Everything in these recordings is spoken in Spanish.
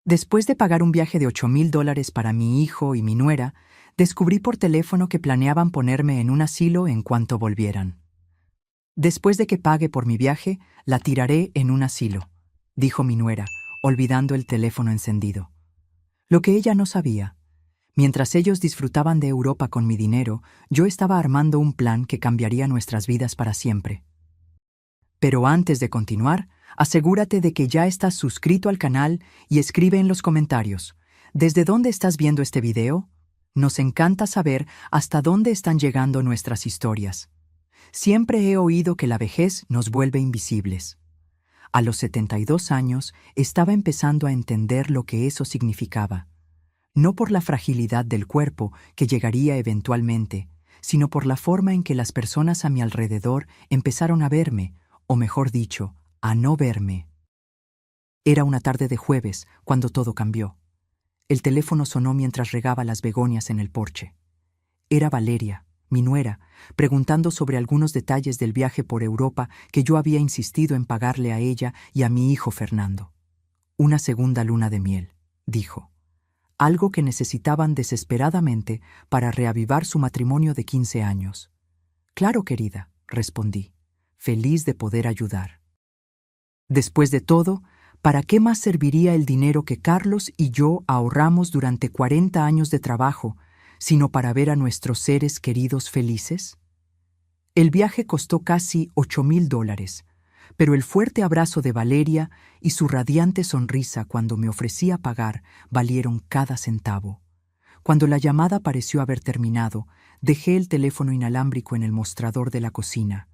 Después de pagar un viaje de $8,000 para mi hijo y mi nuera, descubrí por teléfono que planeaban ponerme en un asilo en cuanto volvieran. Después de que pague por mi viaje, la tiraré en un asilo, dijo mi nuera, olvidando el teléfono encendido. Lo que ella no sabía, mientras ellos disfrutaban de Europa con mi dinero, yo estaba armando un plan que cambiaría nuestras vidas para siempre. Pero antes de continuar, asegúrate de que ya estás suscrito al canal y escribe en los comentarios, ¿desde dónde estás viendo este video? Nos encanta saber hasta dónde están llegando nuestras historias. Siempre he oído que la vejez nos vuelve invisibles. A los 72 años estaba empezando a entender lo que eso significaba. No por la fragilidad del cuerpo, que llegaría eventualmente, sino por la forma en que las personas a mi alrededor empezaron a verme, o mejor dicho, a no verme. Era una tarde de jueves cuando todo cambió. El teléfono sonó mientras regaba las begonias en el porche. Era Valeria, mi nuera, preguntando sobre algunos detalles del viaje por Europa que yo había insistido en pagarle a ella y a mi hijo Fernando. Una segunda luna de miel, dijo. Algo que necesitaban desesperadamente para reavivar su matrimonio de 15 años. Claro, querida, respondí, feliz de poder ayudar. Después de todo, ¿para qué más serviría el dinero que Carlos y yo ahorramos durante 40 años de trabajo, sino para ver a nuestros seres queridos felices? El viaje costó casi $8,000, pero el fuerte abrazo de Valeria y su radiante sonrisa cuando me ofrecía pagar valieron cada centavo. Cuando la llamada pareció haber terminado, dejé el teléfono inalámbrico en el mostrador de la cocina.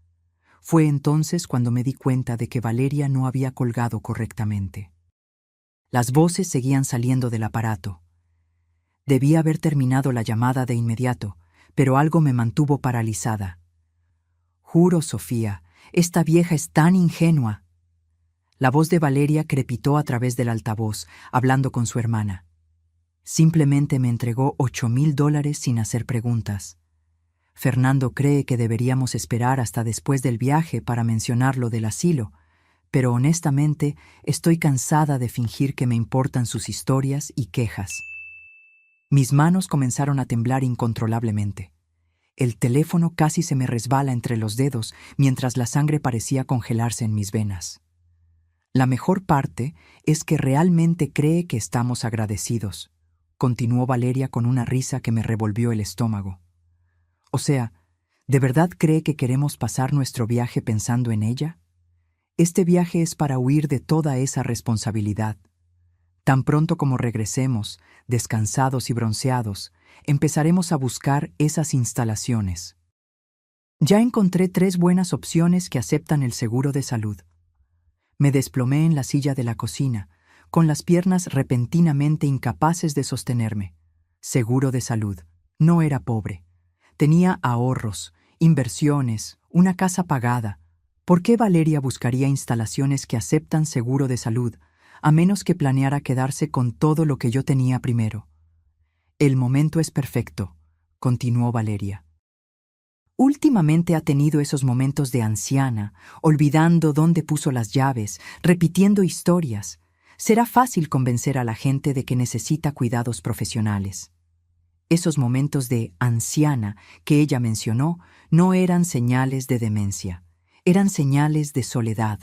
Fue entonces cuando me di cuenta de que Valeria no había colgado correctamente. Las voces seguían saliendo del aparato. Debía haber terminado la llamada de inmediato, pero algo me mantuvo paralizada. Juro, Sofía, esta vieja es tan ingenua. La voz de Valeria crepitó a través del altavoz, hablando con su hermana. Simplemente me entregó $8,000 sin hacer preguntas. Fernando cree que deberíamos esperar hasta después del viaje para mencionar lo del asilo, pero honestamente estoy cansada de fingir que me importan sus historias y quejas. Mis manos comenzaron a temblar incontrolablemente. El teléfono casi se me resbala entre los dedos mientras la sangre parecía congelarse en mis venas. La mejor parte es que realmente cree que estamos agradecidos, continuó Valeria con una risa que me revolvió el estómago. O sea, ¿de verdad cree que queremos pasar nuestro viaje pensando en ella? Este viaje es para huir de toda esa responsabilidad. Tan pronto como regresemos, descansados y bronceados, empezaremos a buscar esas instalaciones. Ya encontré 3 buenas opciones que aceptan el seguro de salud. Me desplomé en la silla de la cocina, con las piernas repentinamente incapaces de sostenerme. Seguro de salud. No era pobre. Tenía ahorros, inversiones, una casa pagada. ¿Por qué Valeria buscaría instalaciones que aceptan seguro de salud, a menos que planeara quedarse con todo lo que yo tenía primero? El momento es perfecto, continuó Valeria. Últimamente ha tenido esos momentos de anciana, olvidando dónde puso las llaves, repitiendo historias. Será fácil convencer a la gente de que necesita cuidados profesionales. Esos momentos de anciana que ella mencionó no eran señales de demencia, eran señales de soledad.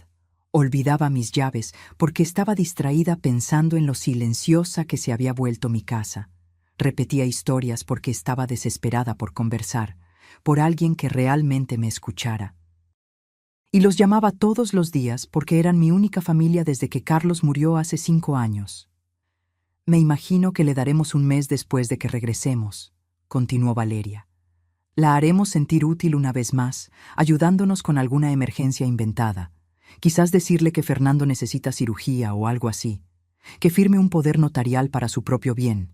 Olvidaba mis llaves porque estaba distraída pensando en lo silenciosa que se había vuelto mi casa. Repetía historias porque estaba desesperada por conversar, por alguien que realmente me escuchara. Y los llamaba todos los días porque eran mi única familia desde que Carlos murió hace 5 años. Me imagino que le daremos un mes después de que regresemos, continuó Valeria. La haremos sentir útil una vez más, ayudándonos con alguna emergencia inventada. Quizás decirle que Fernando necesita cirugía o algo así, que firme un poder notarial para su propio bien.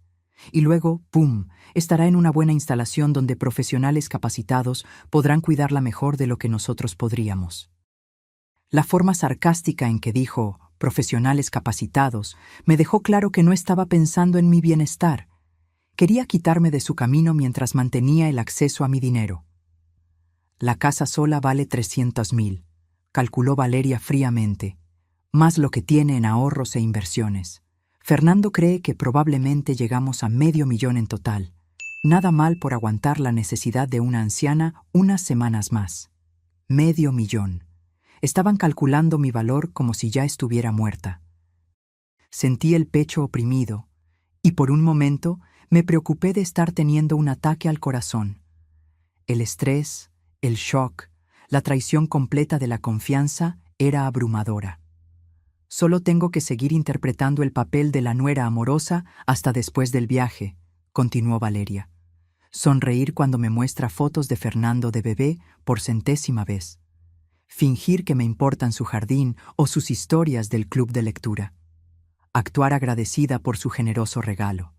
Y luego, ¡pum!, estará en una buena instalación donde profesionales capacitados podrán cuidarla mejor de lo que nosotros podríamos. La forma sarcástica en que dijo «profesionales capacitados» me dejó claro que no estaba pensando en mi bienestar. Quería quitarme de su camino mientras mantenía el acceso a mi dinero. La casa sola vale 300,000, calculó Valeria fríamente, más lo que tiene en ahorros e inversiones. Fernando cree que probablemente llegamos a $500,000 en total. Nada mal por aguantar la necesidad de una anciana unas semanas más. $500,000. Estaban calculando mi valor como si ya estuviera muerta. Sentí el pecho oprimido, y por un momento me preocupé de estar teniendo un ataque al corazón. El estrés, el shock, la traición completa de la confianza era abrumadora. Solo tengo que seguir interpretando el papel de la nuera amorosa hasta después del viaje, continuó Valeria. Sonreír cuando me muestra fotos de Fernando de bebé por 100ª vez. Fingir que me importan su jardín o sus historias del club de lectura. Actuar agradecida por su generoso regalo.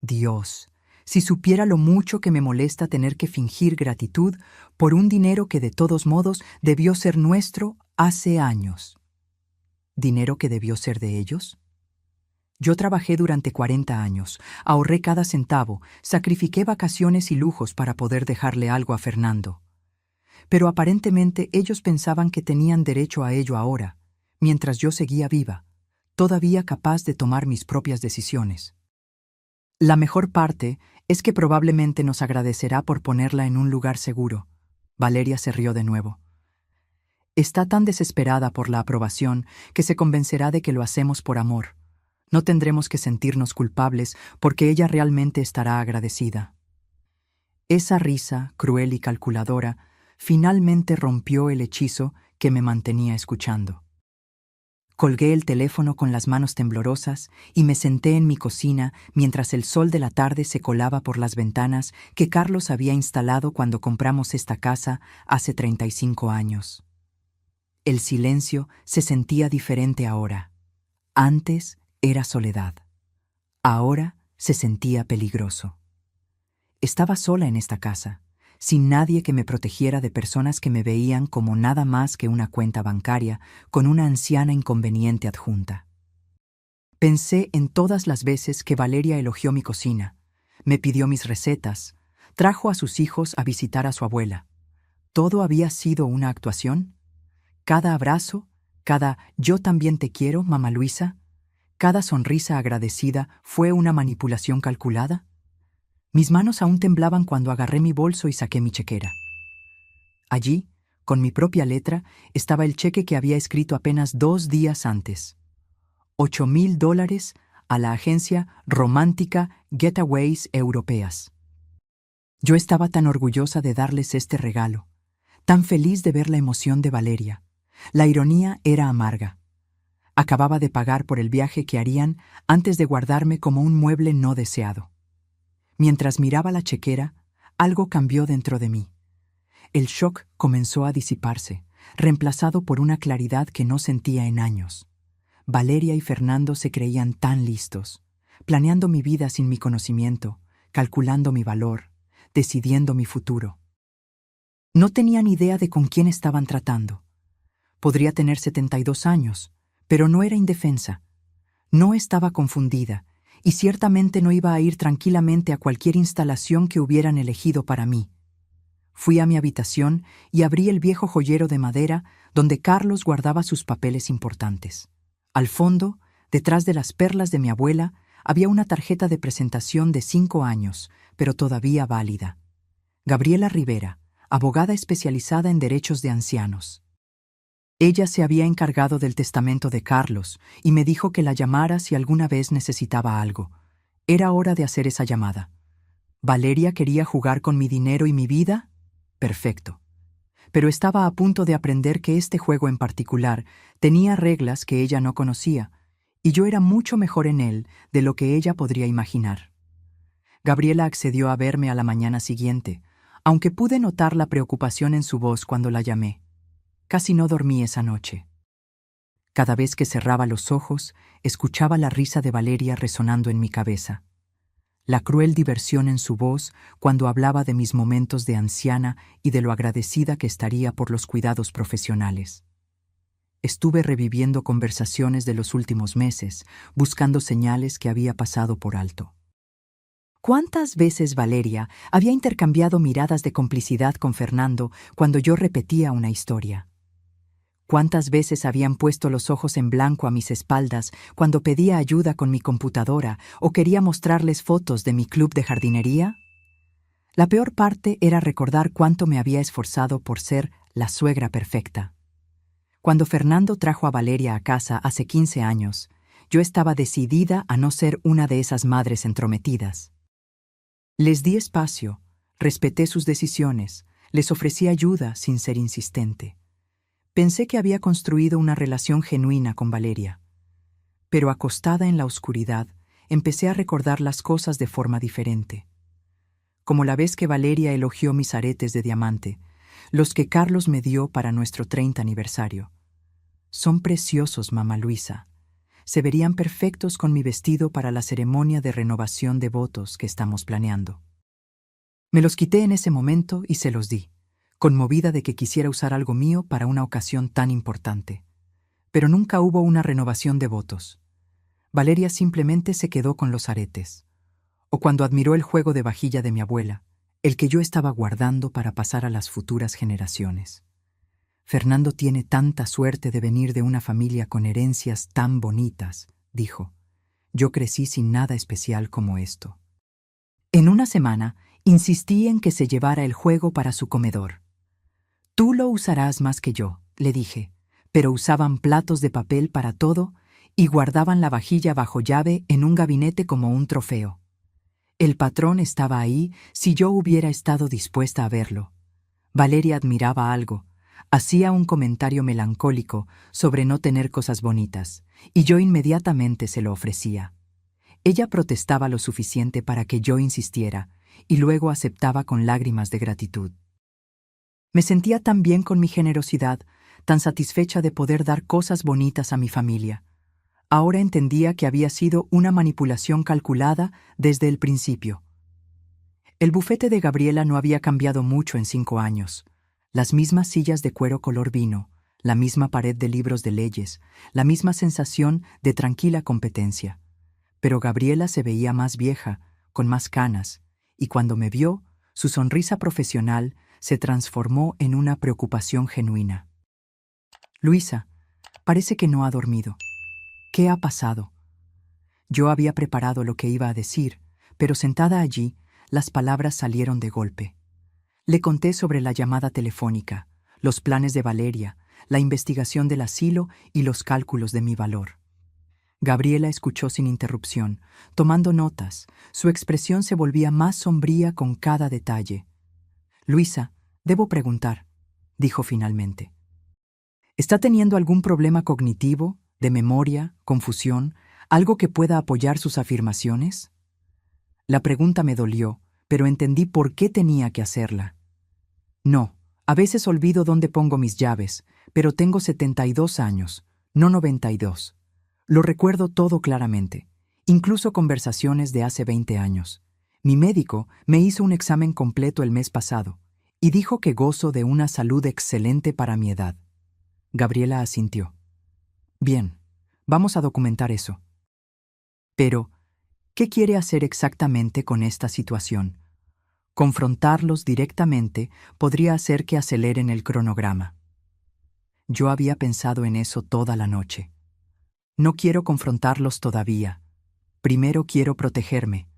Dios, si supiera lo mucho que me molesta tener que fingir gratitud por un dinero que de todos modos debió ser nuestro hace años. ¿Dinero que debió ser de ellos? Yo trabajé durante 40 años, ahorré cada centavo, sacrifiqué vacaciones y lujos para poder dejarle algo a Fernando. Pero aparentemente ellos pensaban que tenían derecho a ello ahora, mientras yo seguía viva, todavía capaz de tomar mis propias decisiones. La mejor parte es que probablemente nos agradecerá por ponerla en un lugar seguro. Valeria se rió de nuevo. Está tan desesperada por la aprobación que se convencerá de que lo hacemos por amor. No tendremos que sentirnos culpables porque ella realmente estará agradecida. Esa risa, cruel y calculadora, finalmente rompió el hechizo que me mantenía escuchando. Colgué el teléfono con las manos temblorosas y me senté en mi cocina mientras el sol de la tarde se colaba por las ventanas que Carlos había instalado cuando compramos esta casa hace 35 años. El silencio se sentía diferente ahora. Antes era soledad. Ahora se sentía peligroso. Estaba sola en esta casa, sin nadie que me protegiera de personas que me veían como nada más que una cuenta bancaria con una anciana inconveniente adjunta. Pensé en todas las veces que Valeria elogió mi cocina, me pidió mis recetas, trajo a sus hijos a visitar a su abuela. ¿Todo había sido una actuación? Cada abrazo, cada «yo también te quiero, mamá Luisa», cada sonrisa agradecida fue una manipulación calculada. Mis manos aún temblaban cuando agarré mi bolso y saqué mi chequera. Allí, con mi propia letra, estaba el cheque que había escrito apenas 2 días antes. $8,000 a la agencia romántica Getaways Europeas. Yo estaba tan orgullosa de darles este regalo, tan feliz de ver la emoción de Valeria. La ironía era amarga. Acababa de pagar por el viaje que harían antes de guardarme como un mueble no deseado. Mientras miraba la chequera, algo cambió dentro de mí. El shock comenzó a disiparse, reemplazado por una claridad que no sentía en años. Valeria y Fernando se creían tan listos, planeando mi vida sin mi conocimiento, calculando mi valor, decidiendo mi futuro. No tenían idea de con quién estaban tratando. Podría tener 72 años, pero no era indefensa. No estaba confundida, y ciertamente no iba a ir tranquilamente a cualquier instalación que hubieran elegido para mí. Fui a mi habitación y abrí el viejo joyero de madera donde Carlos guardaba sus papeles importantes. Al fondo, detrás de las perlas de mi abuela, había una tarjeta de presentación de 5 años, pero todavía válida. Gabriela Rivera, abogada especializada en derechos de ancianos. Ella se había encargado del testamento de Carlos y me dijo que la llamara si alguna vez necesitaba algo. Era hora de hacer esa llamada. ¿Valeria quería jugar con mi dinero y mi vida? Perfecto. Pero estaba a punto de aprender que este juego en particular tenía reglas que ella no conocía, y yo era mucho mejor en él de lo que ella podría imaginar. Gabriela accedió a verme a la mañana siguiente, aunque pude notar la preocupación en su voz cuando la llamé. Casi no dormí esa noche. Cada vez que cerraba los ojos, escuchaba la risa de Valeria resonando en mi cabeza. La cruel diversión en su voz cuando hablaba de mis momentos de anciana y de lo agradecida que estaría por los cuidados profesionales. Estuve reviviendo conversaciones de los últimos meses, buscando señales que había pasado por alto. ¿Cuántas veces Valeria había intercambiado miradas de complicidad con Fernando cuando yo repetía una historia? ¿Cuántas veces habían puesto los ojos en blanco a mis espaldas cuando pedía ayuda con mi computadora o quería mostrarles fotos de mi club de jardinería? La peor parte era recordar cuánto me había esforzado por ser la suegra perfecta. Cuando Fernando trajo a Valeria a casa hace 15 años, yo estaba decidida a no ser una de esas madres entrometidas. Les di espacio, respeté sus decisiones, les ofrecí ayuda sin ser insistente. Pensé que había construido una relación genuina con Valeria. Pero acostada en la oscuridad, empecé a recordar las cosas de forma diferente. Como la vez que Valeria elogió mis aretes de diamante, los que Carlos me dio para nuestro 30 aniversario. Son preciosos, mamá Luisa. Se verían perfectos con mi vestido para la ceremonia de renovación de votos que estamos planeando. Me los quité en ese momento y se los di, conmovida de que quisiera usar algo mío para una ocasión tan importante. Pero nunca hubo una renovación de votos. Valeria simplemente se quedó con los aretes. O cuando admiró el juego de vajilla de mi abuela, el que yo estaba guardando para pasar a las futuras generaciones. Fernando tiene tanta suerte de venir de una familia con herencias tan bonitas, dijo. Yo crecí sin nada especial como esto. En una semana, insistí en que se llevara el juego para su comedor. Tú lo usarás más que yo, le dije, pero usaban platos de papel para todo y guardaban la vajilla bajo llave en un gabinete como un trofeo. El patrón estaba ahí si yo hubiera estado dispuesta a verlo. Valeria admiraba algo, hacía un comentario melancólico sobre no tener cosas bonitas, y yo inmediatamente se lo ofrecía. Ella protestaba lo suficiente para que yo insistiera, y luego aceptaba con lágrimas de gratitud. Me sentía tan bien con mi generosidad, tan satisfecha de poder dar cosas bonitas a mi familia. Ahora entendía que había sido una manipulación calculada desde el principio. El bufete de Gabriela no había cambiado mucho en 5 años. Las mismas sillas de cuero color vino, la misma pared de libros de leyes, la misma sensación de tranquila competencia. Pero Gabriela se veía más vieja, con más canas, y cuando me vio, su sonrisa profesional se transformó en una preocupación genuina. Luisa, parece que no ha dormido. ¿Qué ha pasado? Yo había preparado lo que iba a decir, pero sentada allí, las palabras salieron de golpe. Le conté sobre la llamada telefónica, los planes de Valeria, la investigación del asilo y los cálculos de mi valor. Gabriela escuchó sin interrupción, tomando notas. Su expresión se volvía más sombría con cada detalle. Luisa, debo preguntar, dijo finalmente. ¿Está teniendo algún problema cognitivo, de memoria, confusión, algo que pueda apoyar sus afirmaciones? La pregunta me dolió, pero entendí por qué tenía que hacerla. No, a veces olvido dónde pongo mis llaves, pero tengo 72 años, no 92. Lo recuerdo todo claramente, incluso conversaciones de hace 20 años. Mi médico me hizo un examen completo el mes pasado y dijo que gozo de una salud excelente para mi edad. Gabriela asintió. Bien, vamos a documentar eso. Pero, ¿qué quiere hacer exactamente con esta situación? Confrontarlos directamente podría hacer que aceleren el cronograma. Yo había pensado en eso toda la noche. No quiero confrontarlos todavía. Primero quiero protegerme,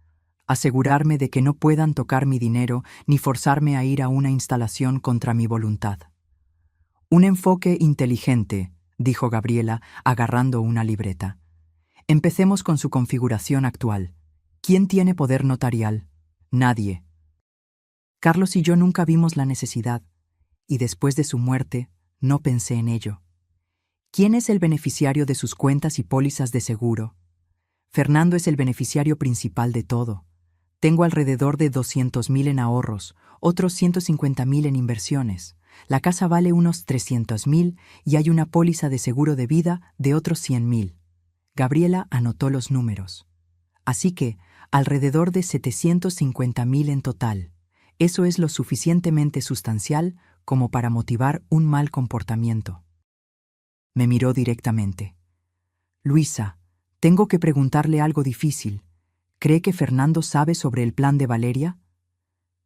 asegurarme de que no puedan tocar mi dinero ni forzarme a ir a una instalación contra mi voluntad. Un enfoque inteligente, dijo Gabriela, agarrando una libreta. Empecemos con su configuración actual. ¿Quién tiene poder notarial? Nadie. Carlos y yo nunca vimos la necesidad, y después de su muerte, no pensé en ello. ¿Quién es el beneficiario de sus cuentas y pólizas de seguro? Fernando es el beneficiario principal de todo. Tengo alrededor de 200,000 en ahorros, otros 150,000 en inversiones. La casa vale unos 300,000 y hay una póliza de seguro de vida de otros 100,000. Gabriela anotó los números. Así que, alrededor de 750,000 en total. Eso es lo suficientemente sustancial como para motivar un mal comportamiento. Me miró directamente. Luisa, tengo que preguntarle algo difícil. ¿Cree que Fernando sabe sobre el plan de Valeria?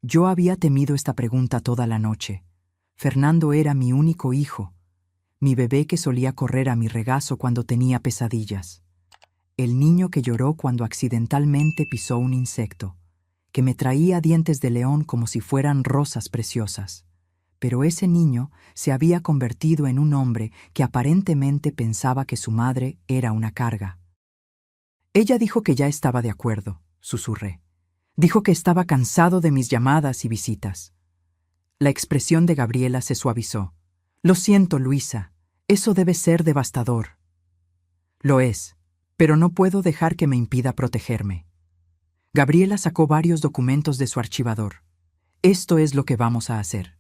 Yo había temido esta pregunta toda la noche. Fernando era mi único hijo. mi bebé que solía correr a mi regazo cuando tenía pesadillas, el niño que lloró cuando accidentalmente pisó un insecto, que me traía dientes de león como si fueran rosas preciosas. Pero ese niño se había convertido en un hombre que aparentemente pensaba que su madre era una carga. Ella dijo que ya estaba de acuerdo, susurré. Dijo que estaba cansado de mis llamadas y visitas. La expresión de Gabriela se suavizó. Lo siento, Luisa, eso debe ser devastador. Lo es, pero no puedo dejar que me impida protegerme. Gabriela sacó varios documentos de su archivador. Esto es lo que vamos a hacer.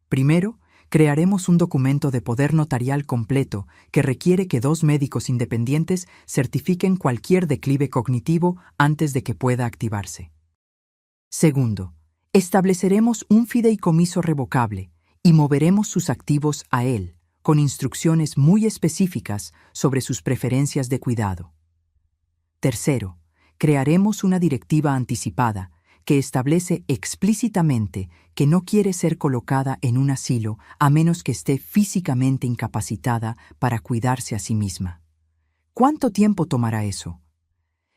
Primero, crearemos un documento de poder notarial completo que requiere que 2 médicos independientes certifiquen cualquier declive cognitivo antes de que pueda activarse. Segundo, estableceremos un fideicomiso revocable y moveremos sus activos a él, con instrucciones muy específicas sobre sus preferencias de cuidado. Tercero, crearemos una directiva anticipada que establece explícitamente que no quiere ser colocada en un asilo a menos que esté físicamente incapacitada para cuidarse a sí misma. ¿Cuánto tiempo tomará eso?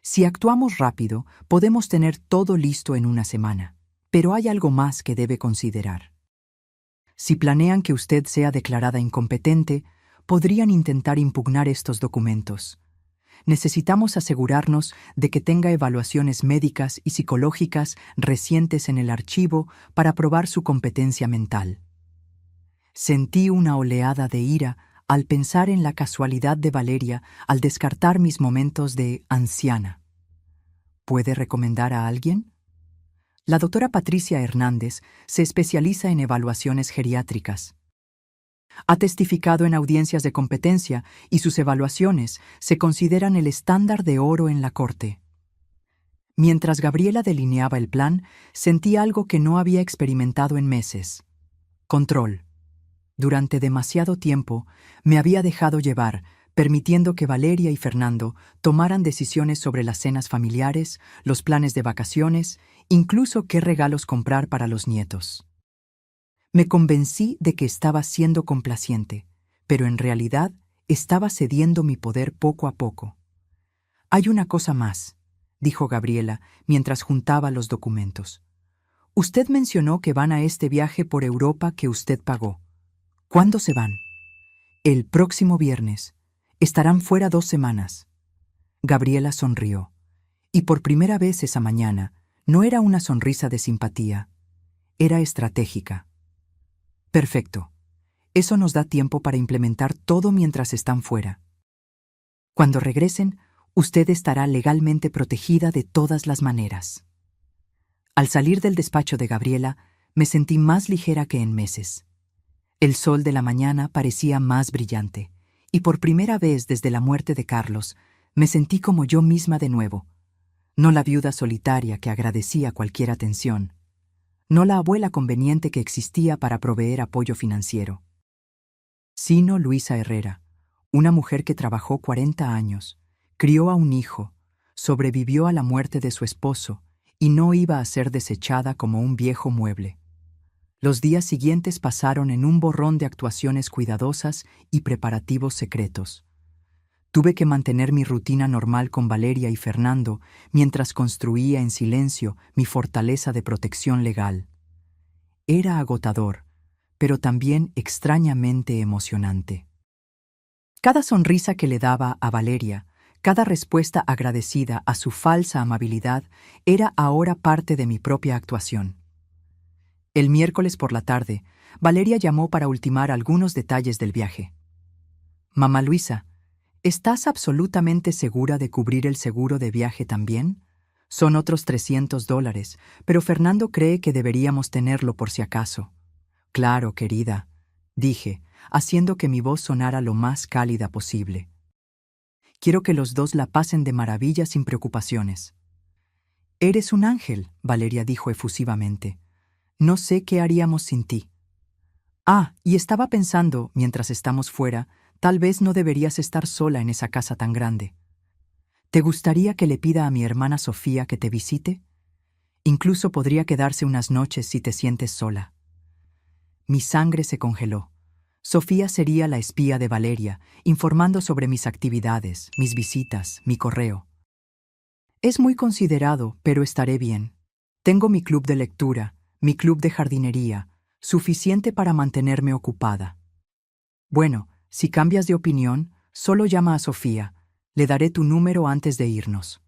Si actuamos rápido, podemos tener todo listo en una semana, pero hay algo más que debe considerar. Si planean que usted sea declarada incompetente, podrían intentar impugnar estos documentos. Necesitamos asegurarnos de que tenga evaluaciones médicas y psicológicas recientes en el archivo para probar su competencia mental. Sentí una oleada de ira al pensar en la casualidad de Valeria al descartar mis momentos de anciana. ¿Puede recomendar a alguien? La doctora Patricia Hernández se especializa en evaluaciones geriátricas. Ha testificado en audiencias de competencia y sus evaluaciones se consideran el estándar de oro en la corte. Mientras Gabriela delineaba el plan, sentí algo que no había experimentado en meses. Control. Durante demasiado tiempo me había dejado llevar, permitiendo que Valeria y Fernando tomaran decisiones sobre las cenas familiares, los planes de vacaciones, incluso qué regalos comprar para los nietos. Me convencí de que estaba siendo complaciente, pero en realidad estaba cediendo mi poder poco a poco. Hay una cosa más, dijo Gabriela mientras juntaba los documentos. Usted mencionó que van a este viaje por Europa que usted pagó. ¿Cuándo se van? El próximo viernes. Estarán fuera 2 semanas. Gabriela sonrió, y por primera vez esa mañana no era una sonrisa de simpatía, era estratégica. Perfecto. Eso nos da tiempo para implementar todo mientras están fuera. Cuando regresen, usted estará legalmente protegida de todas las maneras. Al salir del despacho de Gabriela, me sentí más ligera que en meses. El sol de la mañana parecía más brillante, y por primera vez desde la muerte de Carlos, me sentí como yo misma de nuevo. No la viuda solitaria que agradecía cualquier atención. No la abuela conveniente que existía para proveer apoyo financiero. Sino Luisa Herrera, una mujer que trabajó 40 años, crió a un hijo, sobrevivió a la muerte de su esposo y no iba a ser desechada como un viejo mueble. Los días siguientes pasaron en un borrón de actuaciones cuidadosas y preparativos secretos. Tuve que mantener mi rutina normal con Valeria y Fernando mientras construía en silencio mi fortaleza de protección legal. Era agotador, pero también extrañamente emocionante. Cada sonrisa que le daba a Valeria, cada respuesta agradecida a su falsa amabilidad, era ahora parte de mi propia actuación. El miércoles por la tarde, Valeria llamó para ultimar algunos detalles del viaje. «Mamá Luisa, ¿estás absolutamente segura de cubrir el seguro de viaje también? Son otros $300, pero Fernando cree que deberíamos tenerlo por si acaso». «Claro, querida», dije, haciendo que mi voz sonara lo más cálida posible. «Quiero que los dos la pasen de maravilla sin preocupaciones». «Eres un ángel», Valeria dijo efusivamente. «No sé qué haríamos sin ti». «Ah, y estaba pensando, mientras estamos fuera, tal vez no deberías estar sola en esa casa tan grande. ¿Te gustaría que le pida a mi hermana Sofía que te visite? Incluso podría quedarse unas noches si te sientes sola». Mi sangre se congeló. Sofía sería la espía de Valeria, informando sobre mis actividades, mis visitas, mi correo. Es muy considerado, pero estaré bien. Tengo mi club de lectura, mi club de jardinería, suficiente para mantenerme ocupada. Bueno, si cambias de opinión, solo llama a Sofía. Le daré tu número antes de irnos.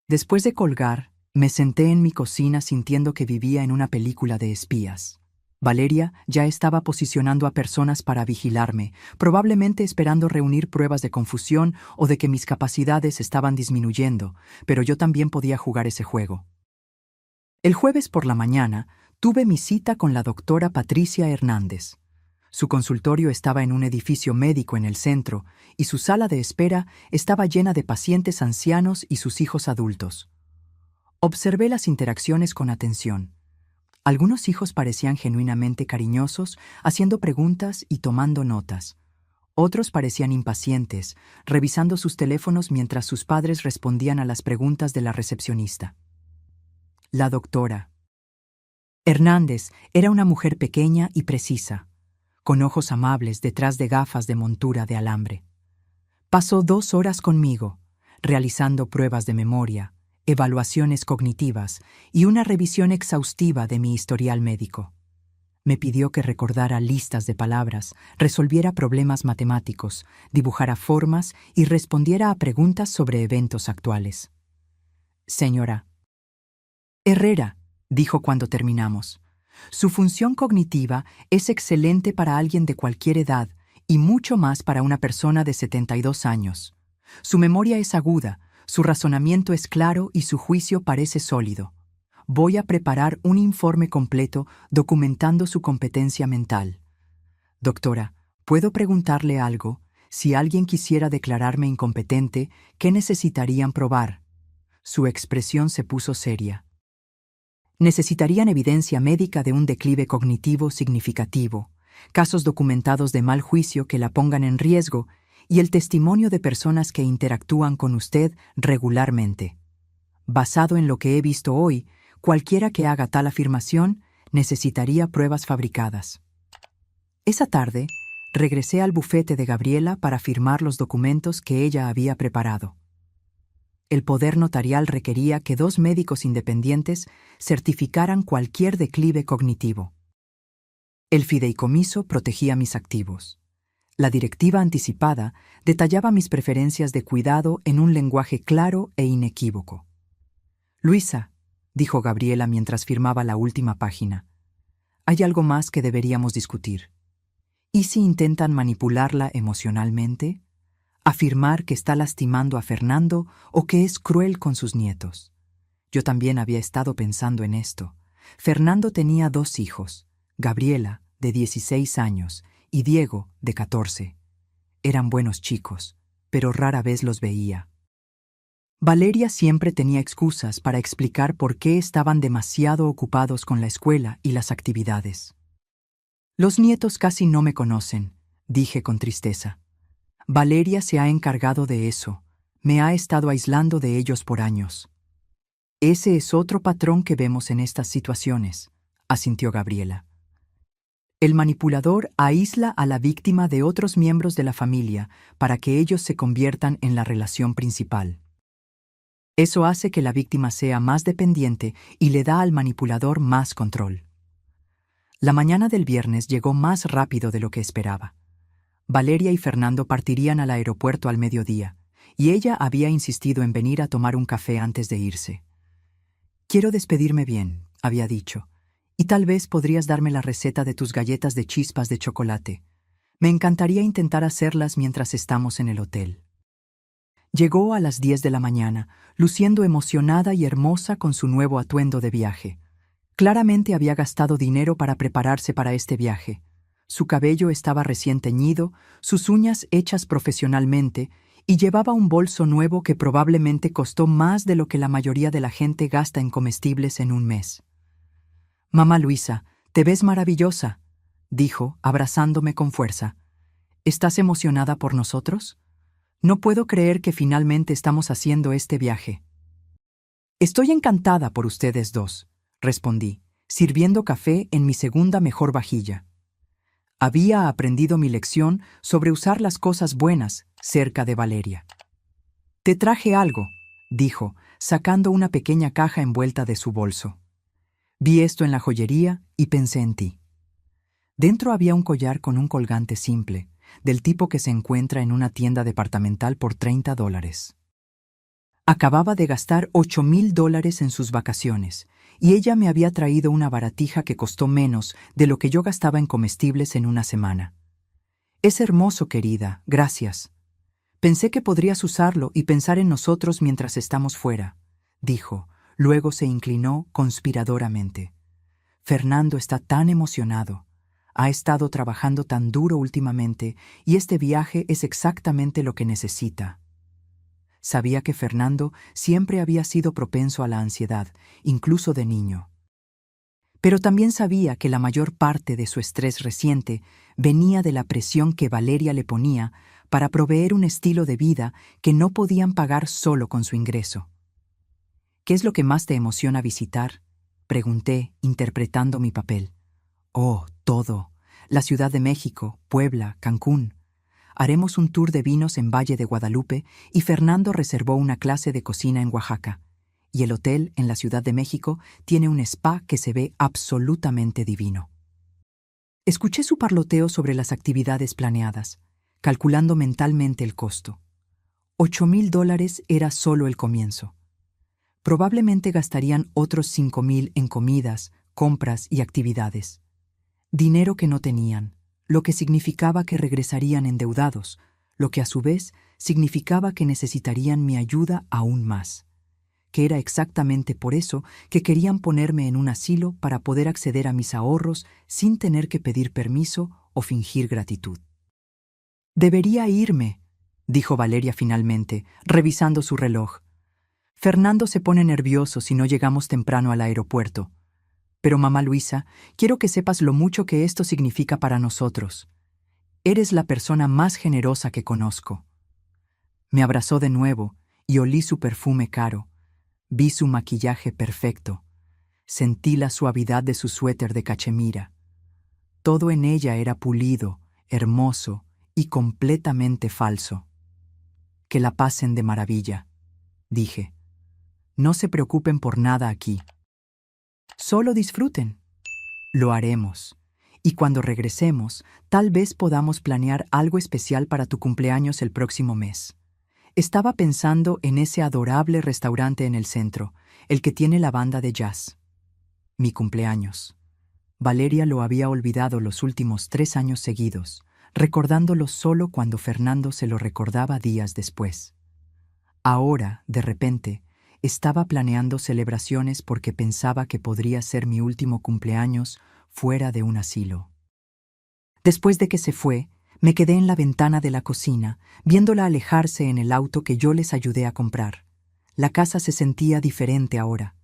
Después de colgar, me senté en mi cocina sintiendo que vivía en una película de espías. Valeria ya estaba posicionando a personas para vigilarme, probablemente esperando reunir pruebas de confusión o de que mis capacidades estaban disminuyendo, pero yo también podía jugar ese juego. El jueves por la mañana tuve mi cita con la doctora Patricia Hernández. Su consultorio estaba en un edificio médico en el centro y su sala de espera estaba llena de pacientes ancianos y sus hijos adultos. Observé las interacciones con atención. Algunos hijos parecían genuinamente cariñosos, haciendo preguntas y tomando notas. Otros parecían impacientes, revisando sus teléfonos mientras sus padres respondían a las preguntas de la recepcionista. La doctora Hernández era una mujer pequeña y precisa, con ojos amables detrás de gafas de montura de alambre. Pasó 2 horas conmigo, realizando pruebas de memoria, evaluaciones cognitivas y una revisión exhaustiva de mi historial médico. Me pidió que recordara listas de palabras, resolviera problemas matemáticos, dibujara formas y respondiera a preguntas sobre eventos actuales. Señora Herrera, dijo cuando terminamos, su función cognitiva es excelente para alguien de cualquier edad y mucho más para una persona de 72 años. Su memoria es aguda, su razonamiento es claro y su juicio parece sólido. Voy a preparar un informe completo documentando su competencia mental. Doctora, ¿puedo preguntarle algo? Si alguien quisiera declararme incompetente, ¿qué necesitarían probar? Su expresión se puso seria. Necesitarían evidencia médica de un declive cognitivo significativo, casos documentados de mal juicio que la pongan en riesgo y el testimonio de personas que interactúan con usted regularmente. Basado en lo que he visto hoy, cualquiera que haga tal afirmación necesitaría pruebas fabricadas. Esa tarde, regresé al bufete de Gabriela para firmar los documentos que ella había preparado. El poder notarial requería que 2 médicos independientes certificaran cualquier declive cognitivo. El fideicomiso protegía mis activos. La directiva anticipada detallaba mis preferencias de cuidado en un lenguaje claro e inequívoco. Luisa, dijo Gabriela mientras firmaba la última página, hay algo más que deberíamos discutir. ¿Y si intentan manipularla emocionalmente? Afirmar que está lastimando a Fernando o que es cruel con sus nietos. Yo también había estado pensando en esto. Fernando tenía 2 hijos, Gabriela, de 16 años, y Diego, de 14. Eran buenos chicos, pero rara vez los veía. Valeria siempre tenía excusas para explicar por qué estaban demasiado ocupados con la escuela y las actividades. Los nietos casi no me conocen, dije con tristeza. Valeria se ha encargado de eso. Me ha estado aislando de ellos por años. Ese es otro patrón que vemos en estas situaciones, asintió Gabriela. El manipulador aísla a la víctima de otros miembros de la familia para que ellos se conviertan en la relación principal. Eso hace que la víctima sea más dependiente y le da al manipulador más control. La mañana del viernes llegó más rápido de lo que esperaba. Valeria y Fernando partirían al aeropuerto al mediodía, y ella había insistido en venir a tomar un café antes de irse. Quiero despedirme bien, había dicho, y tal vez podrías darme la receta de tus galletas de chispas de chocolate. Me encantaría intentar hacerlas mientras estamos en el hotel. Llegó a las 10 de la mañana, luciendo emocionada y hermosa con su nuevo atuendo de viaje. Claramente había gastado dinero para prepararse para este viaje. Su cabello estaba recién teñido, sus uñas hechas profesionalmente, y llevaba un bolso nuevo que probablemente costó más de lo que la mayoría de la gente gasta en comestibles en un mes. «Mamá Luisa, te ves maravillosa», dijo, abrazándome con fuerza. «¿Estás emocionada por nosotros? No puedo creer que finalmente estamos haciendo este viaje». «Estoy encantada por ustedes 2», respondí, sirviendo café en mi segunda mejor vajilla. Había aprendido mi lección sobre usar las cosas buenas cerca de Valeria. «Te traje algo», dijo, sacando una pequeña caja envuelta de su bolso. «Vi esto en la joyería y pensé en ti». Dentro había un collar con un colgante simple, del tipo que se encuentra en una tienda departamental por $30. Acababa de gastar $8,000 en sus vacaciones, y ella me había traído una baratija que costó menos de lo que yo gastaba en comestibles en una semana. «Es hermoso, querida, gracias. Pensé que podrías usarlo y pensar en nosotros mientras estamos fuera», dijo. Luego se inclinó conspiradoramente. «Fernando está tan emocionado. Ha estado trabajando tan duro últimamente y este viaje es exactamente lo que necesita». Sabía que Fernando siempre había sido propenso a la ansiedad, incluso de niño. Pero también sabía que la mayor parte de su estrés reciente venía de la presión que Valeria le ponía para proveer un estilo de vida que no podían pagar solo con su ingreso. «¿Qué es lo que más te emociona visitar?», pregunté, interpretando mi papel. «Oh, todo. La Ciudad de México, Puebla, Cancún. Haremos un tour de vinos en Valle de Guadalupe y Fernando reservó una clase de cocina en Oaxaca. Y el hotel en la Ciudad de México tiene un spa que se ve absolutamente divino». Escuché su parloteo sobre las actividades planeadas, calculando mentalmente el costo. $8,000 era solo el comienzo. Probablemente gastarían otros 5,000 en comidas, compras y actividades. Dinero que no tenían, lo que significaba que regresarían endeudados, lo que a su vez significaba que necesitarían mi ayuda aún más, que era exactamente por eso que querían ponerme en un asilo para poder acceder a mis ahorros sin tener que pedir permiso o fingir gratitud. «Debería irme», dijo Valeria finalmente, revisando su reloj. «Fernando se pone nervioso si no llegamos temprano al aeropuerto. Pero mamá Luisa, quiero que sepas lo mucho que esto significa para nosotros. Eres la persona más generosa que conozco». Me abrazó de nuevo y olí su perfume caro. Vi su maquillaje perfecto. Sentí la suavidad de su suéter de cachemira. Todo en ella era pulido, hermoso y completamente falso. «Que la pasen de maravilla», dije. «No se preocupen por nada aquí. Solo disfruten». «Lo haremos. Y cuando regresemos, tal vez podamos planear algo especial para tu cumpleaños el próximo mes». Estaba pensando en ese adorable restaurante en el centro, el que tiene la banda de jazz. Mi cumpleaños. Valeria lo había olvidado los últimos 3 años seguidos, recordándolo solo cuando Fernando se lo recordaba días después. Ahora, de repente, estaba planeando celebraciones porque pensaba que podría ser mi último cumpleaños fuera de un asilo. Después de que se fue, me quedé en la ventana de la cocina, viéndola alejarse en el auto que yo les ayudé a comprar. La casa se sentía diferente ahora,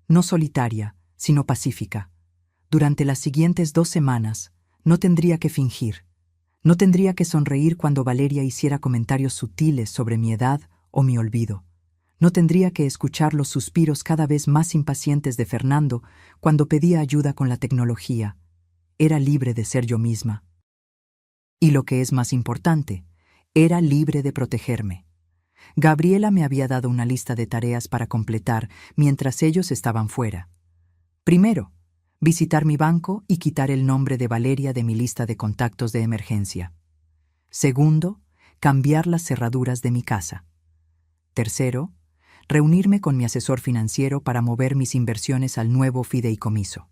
no solitaria, sino pacífica. Durante las siguientes 2 semanas, no tendría que fingir. No tendría que sonreír cuando Valeria hiciera comentarios sutiles sobre mi edad o mi olvido. No tendría que escuchar los suspiros cada vez más impacientes de Fernando cuando pedía ayuda con la tecnología. Era libre de ser yo misma. Y lo que es más importante, era libre de protegerme. Gabriela me había dado una lista de tareas para completar mientras ellos estaban fuera. Primero, visitar mi banco y quitar el nombre de Valeria de mi lista de contactos de emergencia. Segundo, cambiar las cerraduras de mi casa. Tercero, reunirme con mi asesor financiero para mover mis inversiones al nuevo fideicomiso.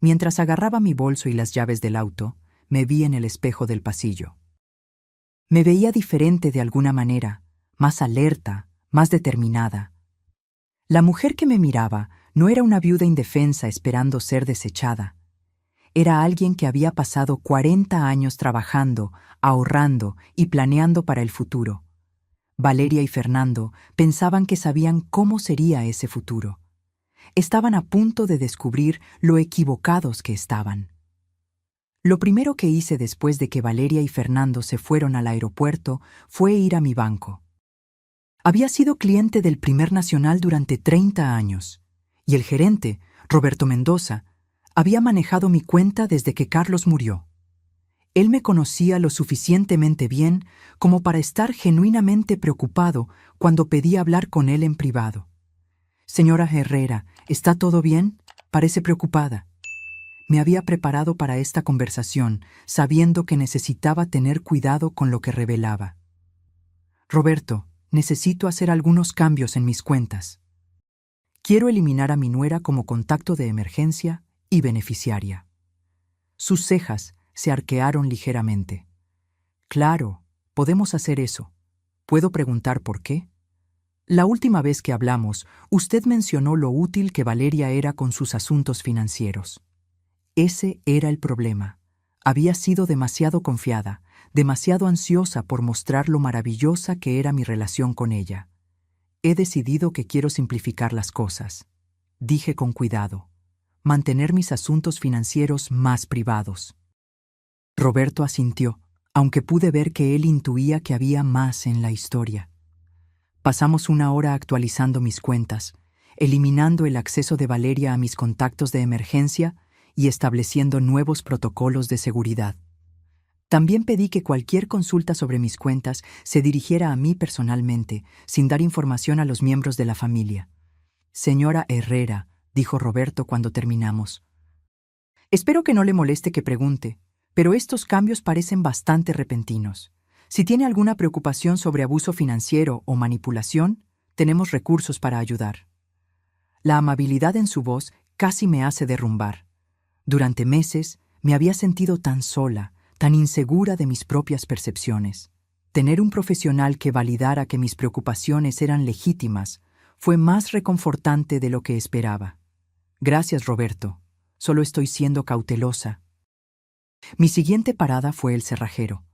Mientras agarraba mi bolso y las llaves del auto, me vi en el espejo del pasillo. Me veía diferente de alguna manera, más alerta, más determinada. La mujer que me miraba no era una viuda indefensa esperando ser desechada. Era alguien que había pasado 40 años trabajando, ahorrando y planeando para el futuro. Valeria y Fernando pensaban que sabían cómo sería ese futuro. Estaban a punto de descubrir lo equivocados que estaban. Lo primero que hice después de que Valeria y Fernando se fueron al aeropuerto fue ir a mi banco. Había sido cliente del Primer Nacional durante 30 años, y el gerente, Roberto Mendoza, había manejado mi cuenta desde que Carlos murió. Él me conocía lo suficientemente bien como para estar genuinamente preocupado cuando pedí hablar con él en privado. «Señora Herrera, ¿está todo bien? Parece preocupada». Me había preparado para esta conversación, sabiendo que necesitaba tener cuidado con lo que revelaba. «Roberto, necesito hacer algunos cambios en mis cuentas. Quiero eliminar a mi nuera como contacto de emergencia y beneficiaria». Sus cejas se arquearon ligeramente. «Claro, podemos hacer eso. ¿Puedo preguntar por qué?» La última vez que hablamos, usted mencionó lo útil que Valeria era con sus asuntos financieros. Ese era el problema. Había sido demasiado confiada, demasiado ansiosa por mostrar lo maravillosa que era mi relación con ella. He decidido que quiero simplificar las cosas. Dije con cuidado. Mantener mis asuntos financieros más privados. Roberto asintió, aunque pude ver que él intuía que había más en la historia. Pasamos una hora actualizando mis cuentas, eliminando el acceso de Valeria a mis contactos de emergencia y estableciendo nuevos protocolos de seguridad. También pedí que cualquier consulta sobre mis cuentas se dirigiera a mí personalmente, sin dar información a los miembros de la familia. «Señora Herrera», dijo Roberto cuando terminamos. «Espero que no le moleste que pregunte, pero estos cambios parecen bastante repentinos. Si tiene alguna preocupación sobre abuso financiero o manipulación, tenemos recursos para ayudar». La amabilidad en su voz casi me hace derrumbar. Durante meses me había sentido tan sola, tan insegura de mis propias percepciones. Tener un profesional que validara que mis preocupaciones eran legítimas fue más reconfortante de lo que esperaba. «Gracias, Roberto. Solo estoy siendo cautelosa». Mi siguiente parada fue el cerrajero.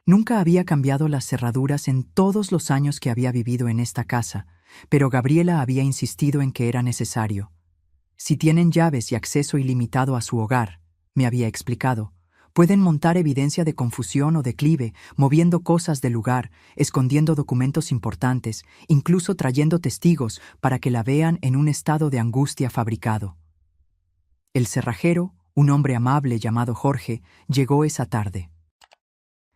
Nunca había cambiado las cerraduras en todos los años que había vivido en esta casa, pero Gabriela había insistido en que era necesario. «Si tienen llaves y acceso ilimitado a su hogar», me había explicado, «pueden montar evidencia de confusión o declive, moviendo cosas del lugar, escondiendo documentos importantes, incluso trayendo testigos para que la vean en un estado de angustia fabricado». El cerrajero, un hombre amable llamado Jorge, llegó esa tarde.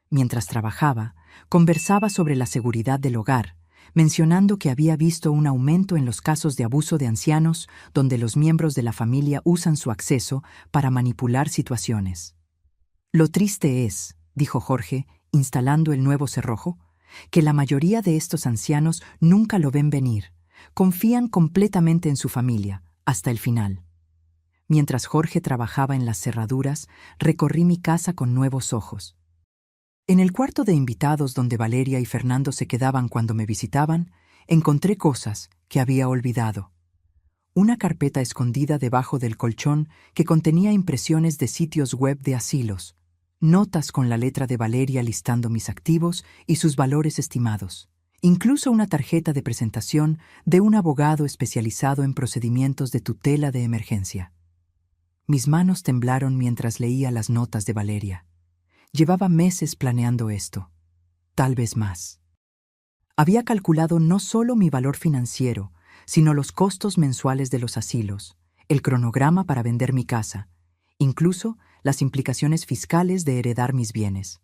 Mientras trabajaba, conversaba sobre la seguridad del hogar, mencionando que había visto un aumento en los casos de abuso de ancianos donde los miembros de la familia usan su acceso para manipular situaciones. «Lo triste es», dijo Jorge, instalando el nuevo cerrojo, «que la mayoría de estos ancianos nunca lo ven venir, confían completamente en su familia, hasta el final». Mientras Jorge trabajaba en las cerraduras, recorrí mi casa con nuevos ojos. En el cuarto de invitados donde Valeria y Fernando se quedaban cuando me visitaban, encontré cosas que había olvidado. Una carpeta escondida debajo del colchón que contenía impresiones de sitios web de asilos, notas con la letra de Valeria listando mis activos y sus valores estimados, incluso una tarjeta de presentación de un abogado especializado en procedimientos de tutela de emergencia. Mis manos temblaron mientras leía las notas de Valeria. Llevaba meses planeando esto, tal vez más. Había calculado no solo mi valor financiero, sino los costos mensuales de los asilos, el cronograma para vender mi casa, incluso las implicaciones fiscales de heredar mis bienes.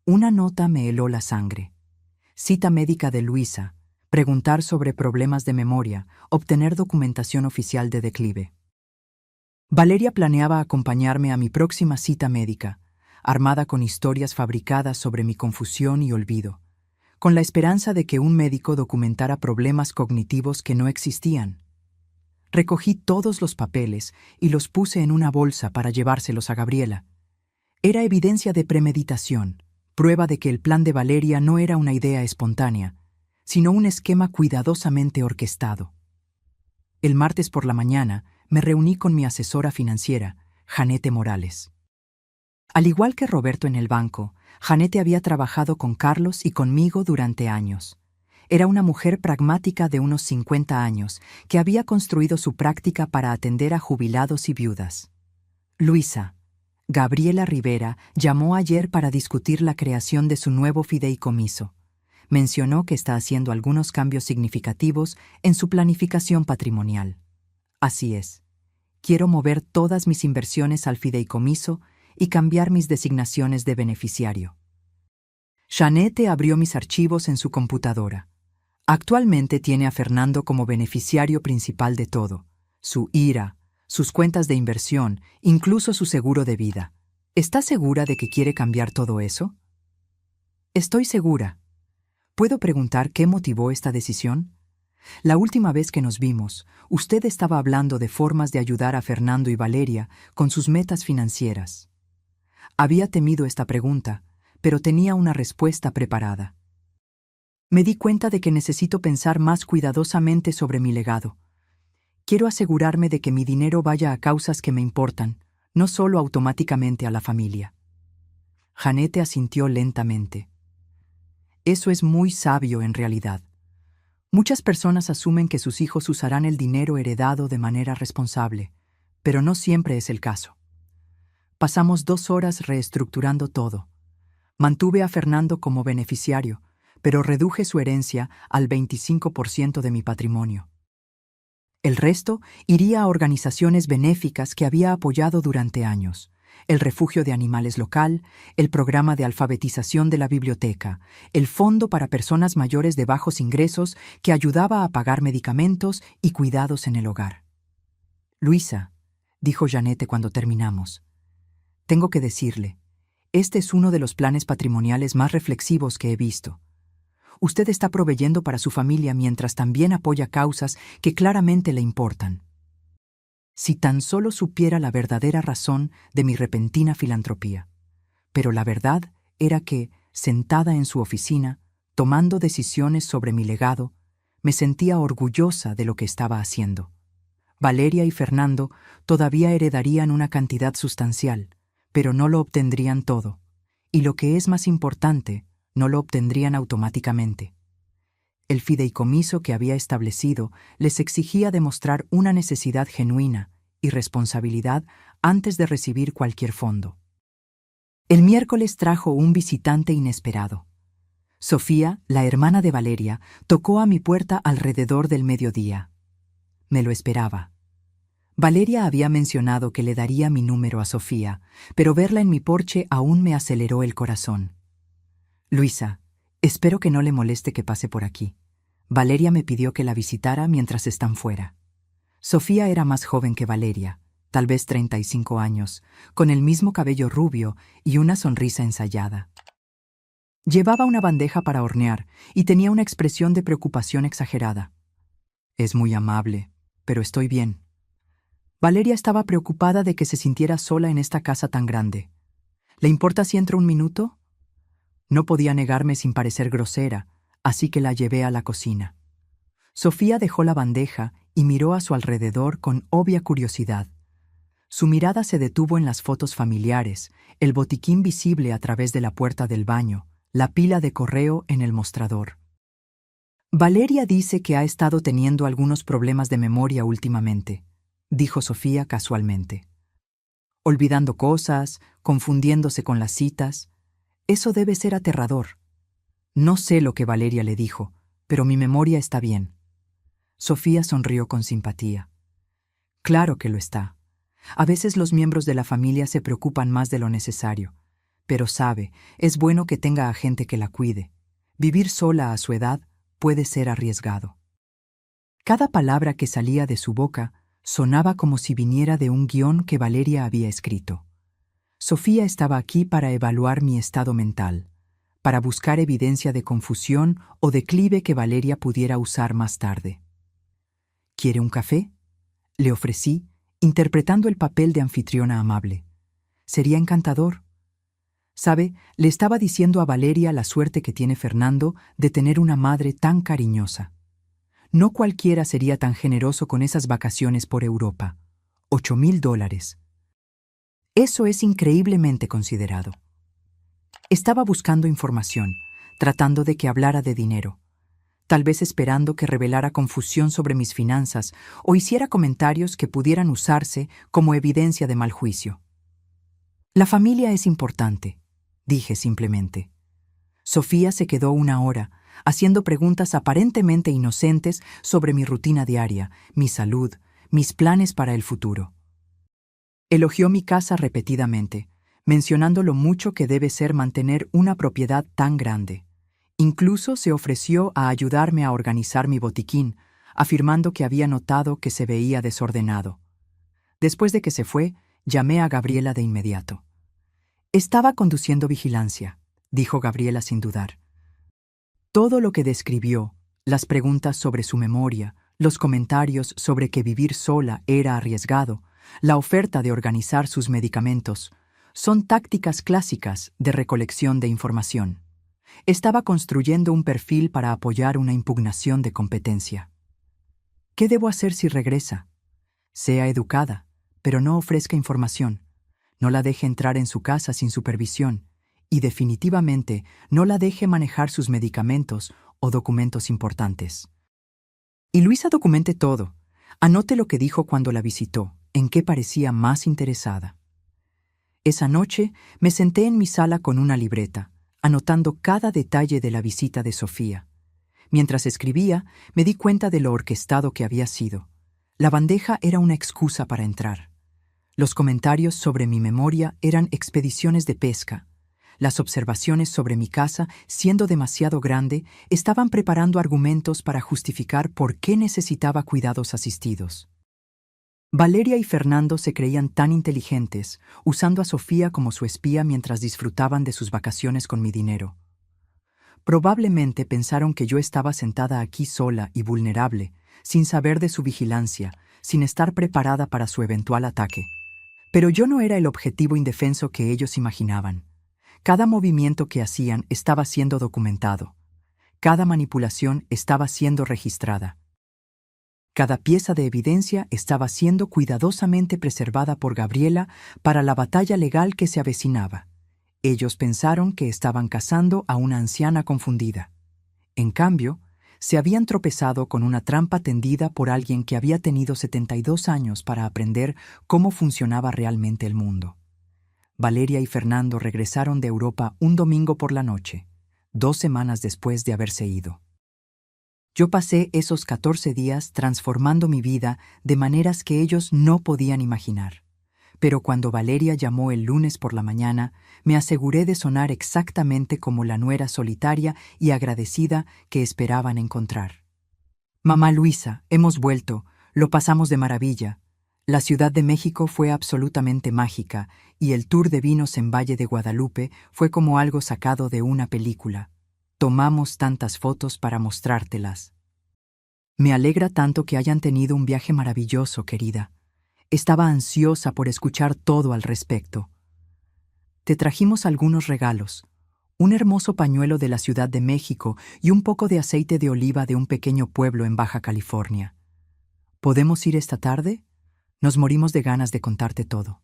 Una nota me heló la sangre. Cita médica de Luisa, preguntar sobre problemas de memoria, obtener documentación oficial de declive. Valeria planeaba acompañarme a mi próxima cita médica, armada con historias fabricadas sobre mi confusión y olvido, con la esperanza de que un médico documentara problemas cognitivos que no existían. Recogí todos los papeles y los puse en una bolsa para llevárselos a Gabriela. Era evidencia de premeditación, prueba de que el plan de Valeria no era una idea espontánea, sino un esquema cuidadosamente orquestado. El martes por la mañana me reuní con mi asesora financiera, Janete Morales. Al igual que Roberto en el banco, Janete había trabajado con Carlos y conmigo durante años. Era una mujer pragmática de unos 50 años que había construido su práctica para atender a jubilados y viudas. Luisa, Gabriela Rivera, llamó ayer para discutir la creación de su nuevo fideicomiso. Mencionó que está haciendo algunos cambios significativos en su planificación patrimonial. Así es. Quiero mover todas mis inversiones al fideicomiso y cambiar mis designaciones de beneficiario. Jeanette abrió mis archivos en su computadora. Actualmente tiene a Fernando como beneficiario principal de todo: su IRA, sus cuentas de inversión, incluso su seguro de vida. ¿Está segura de que quiere cambiar todo eso? Estoy segura. ¿Puedo preguntar qué motivó esta decisión? La última vez que nos vimos, usted estaba hablando de formas de ayudar a Fernando y Valeria con sus metas financieras. Había temido esta pregunta, pero tenía una respuesta preparada. Me di cuenta de que necesito pensar más cuidadosamente sobre mi legado. Quiero asegurarme de que mi dinero vaya a causas que me importan, no solo automáticamente a la familia. Jeanette asintió lentamente. Eso es muy sabio en realidad. Muchas personas asumen que sus hijos usarán el dinero heredado de manera responsable, pero no siempre es el caso. Pasamos 2 horas reestructurando todo. Mantuve a Fernando como beneficiario, pero reduje su herencia al 25% de mi patrimonio. El resto iría a organizaciones benéficas que había apoyado durante años: el refugio de animales local, el programa de alfabetización de la biblioteca, el fondo para personas mayores de bajos ingresos que ayudaba a pagar medicamentos y cuidados en el hogar. Luisa, dijo Jeanette cuando terminamos, tengo que decirle, este es uno de los planes patrimoniales más reflexivos que he visto. Usted está proveyendo para su familia mientras también apoya causas que claramente le importan. Si tan solo supiera la verdadera razón de mi repentina filantropía. Pero la verdad era que, sentada en su oficina, tomando decisiones sobre mi legado, me sentía orgullosa de lo que estaba haciendo. Valeria y Fernando todavía heredarían una cantidad sustancial, pero no lo obtendrían todo. Y lo que es más importante, no lo obtendrían automáticamente. El fideicomiso que había establecido les exigía demostrar una necesidad genuina y responsabilidad antes de recibir cualquier fondo. El miércoles trajo un visitante inesperado. Sofía, la hermana de Valeria, tocó a mi puerta alrededor del mediodía. Me lo esperaba. Valeria había mencionado que le daría mi número a Sofía, pero verla en mi porche aún me aceleró el corazón. Luisa, espero que no le moleste que pase por aquí. Valeria me pidió que la visitara mientras están fuera. Sofía era más joven que Valeria, tal vez 35 años, con el mismo cabello rubio y una sonrisa ensayada. Llevaba una bandeja para hornear y tenía una expresión de preocupación exagerada. Es muy amable, pero estoy bien. Valeria estaba preocupada de que se sintiera sola en esta casa tan grande. ¿Le importa si entro un minuto? No podía negarme sin parecer grosera, así que la llevé a la cocina. Sofía dejó la bandeja y miró a su alrededor con obvia curiosidad. Su mirada se detuvo en las fotos familiares, el botiquín visible a través de la puerta del baño, la pila de correo en el mostrador. Valeria dice que ha estado teniendo algunos problemas de memoria últimamente, dijo Sofía casualmente. Olvidando cosas, confundiéndose con las citas. Eso debe ser aterrador. No sé lo que Valeria le dijo, pero mi memoria está bien. Sofía sonrió con simpatía. Claro que lo está. A veces los miembros de la familia se preocupan más de lo necesario. Pero sabe, es bueno que tenga a gente que la cuide. Vivir sola a su edad puede ser arriesgado. Cada palabra que salía de su boca sonaba como si viniera de un guión que Valeria había escrito. Sofía estaba aquí para evaluar mi estado mental, para buscar evidencia de confusión o declive que Valeria pudiera usar más tarde. ¿Quiere un café? Le ofrecí, interpretando el papel de anfitriona amable. Sería encantador. ¿Sabe? Le estaba diciendo a Valeria la suerte que tiene Fernando de tener una madre tan cariñosa. No cualquiera sería tan generoso con esas vacaciones por Europa. $8,000. Eso es increíblemente considerado. Estaba buscando información, tratando de que hablara de dinero, tal vez esperando que revelara confusión sobre mis finanzas o hiciera comentarios que pudieran usarse como evidencia de mal juicio. La familia es importante, dije simplemente. Sofía se quedó 1 hora, haciendo preguntas aparentemente inocentes sobre mi rutina diaria, mi salud, mis planes para el futuro. Elogió mi casa repetidamente, mencionando lo mucho que debe ser mantener una propiedad tan grande. Incluso se ofreció a ayudarme a organizar mi botiquín, afirmando que había notado que se veía desordenado. Después de que se fue, llamé a Gabriela de inmediato. Estaba conduciendo vigilancia, dijo Gabriela sin dudar. Todo lo que describió, las preguntas sobre su memoria, los comentarios sobre que vivir sola era arriesgado, la oferta de organizar sus medicamentos, son tácticas clásicas de recolección de información. Estaba construyendo un perfil para apoyar una impugnación de competencia. ¿Qué debo hacer si regresa? Sea educada, pero no ofrezca información. No la deje entrar en su casa sin supervisión y definitivamente no la deje manejar sus medicamentos o documentos importantes. Y Luisa documente todo. Anote lo que dijo cuando la visitó, en qué parecía más interesada. Esa noche me senté en mi sala con una libreta, anotando cada detalle de la visita de Sofía. Mientras escribía, me di cuenta de lo orquestado que había sido. La bandeja era una excusa para entrar. Los comentarios sobre mi memoria eran expediciones de pesca. Las observaciones sobre mi casa, siendo demasiado grande, estaban preparando argumentos para justificar por qué necesitaba cuidados asistidos. Valeria y Fernando se creían tan inteligentes, usando a Sofía como su espía mientras disfrutaban de sus vacaciones con mi dinero. Probablemente pensaron que yo estaba sentada aquí sola y vulnerable, sin saber de su vigilancia, sin estar preparada para su eventual ataque. Pero yo no era el objetivo indefenso que ellos imaginaban. Cada movimiento que hacían estaba siendo documentado. Cada manipulación estaba siendo registrada. Cada pieza de evidencia estaba siendo cuidadosamente preservada por Gabriela para la batalla legal que se avecinaba. Ellos pensaron que estaban cazando a una anciana confundida. En cambio, se habían tropezado con una trampa tendida por alguien que había tenido 72 años para aprender cómo funcionaba realmente el mundo. Valeria y Fernando regresaron de Europa un domingo por la noche, 2 semanas después de haberse ido. Yo pasé esos 14 días transformando mi vida de maneras que ellos no podían imaginar. Pero cuando Valeria llamó el lunes por la mañana, me aseguré de sonar exactamente como la nuera solitaria y agradecida que esperaban encontrar. Mamá Luisa, hemos vuelto, lo pasamos de maravilla. La Ciudad de México fue absolutamente mágica y el tour de vinos en Valle de Guadalupe fue como algo sacado de una película. Tomamos tantas fotos para mostrártelas. Me alegra tanto que hayan tenido un viaje maravilloso, querida. Estaba ansiosa por escuchar todo al respecto. Te trajimos algunos regalos, un hermoso pañuelo de la Ciudad de México y un poco de aceite de oliva de un pequeño pueblo en Baja California. ¿Podemos ir esta tarde? Nos morimos de ganas de contarte todo.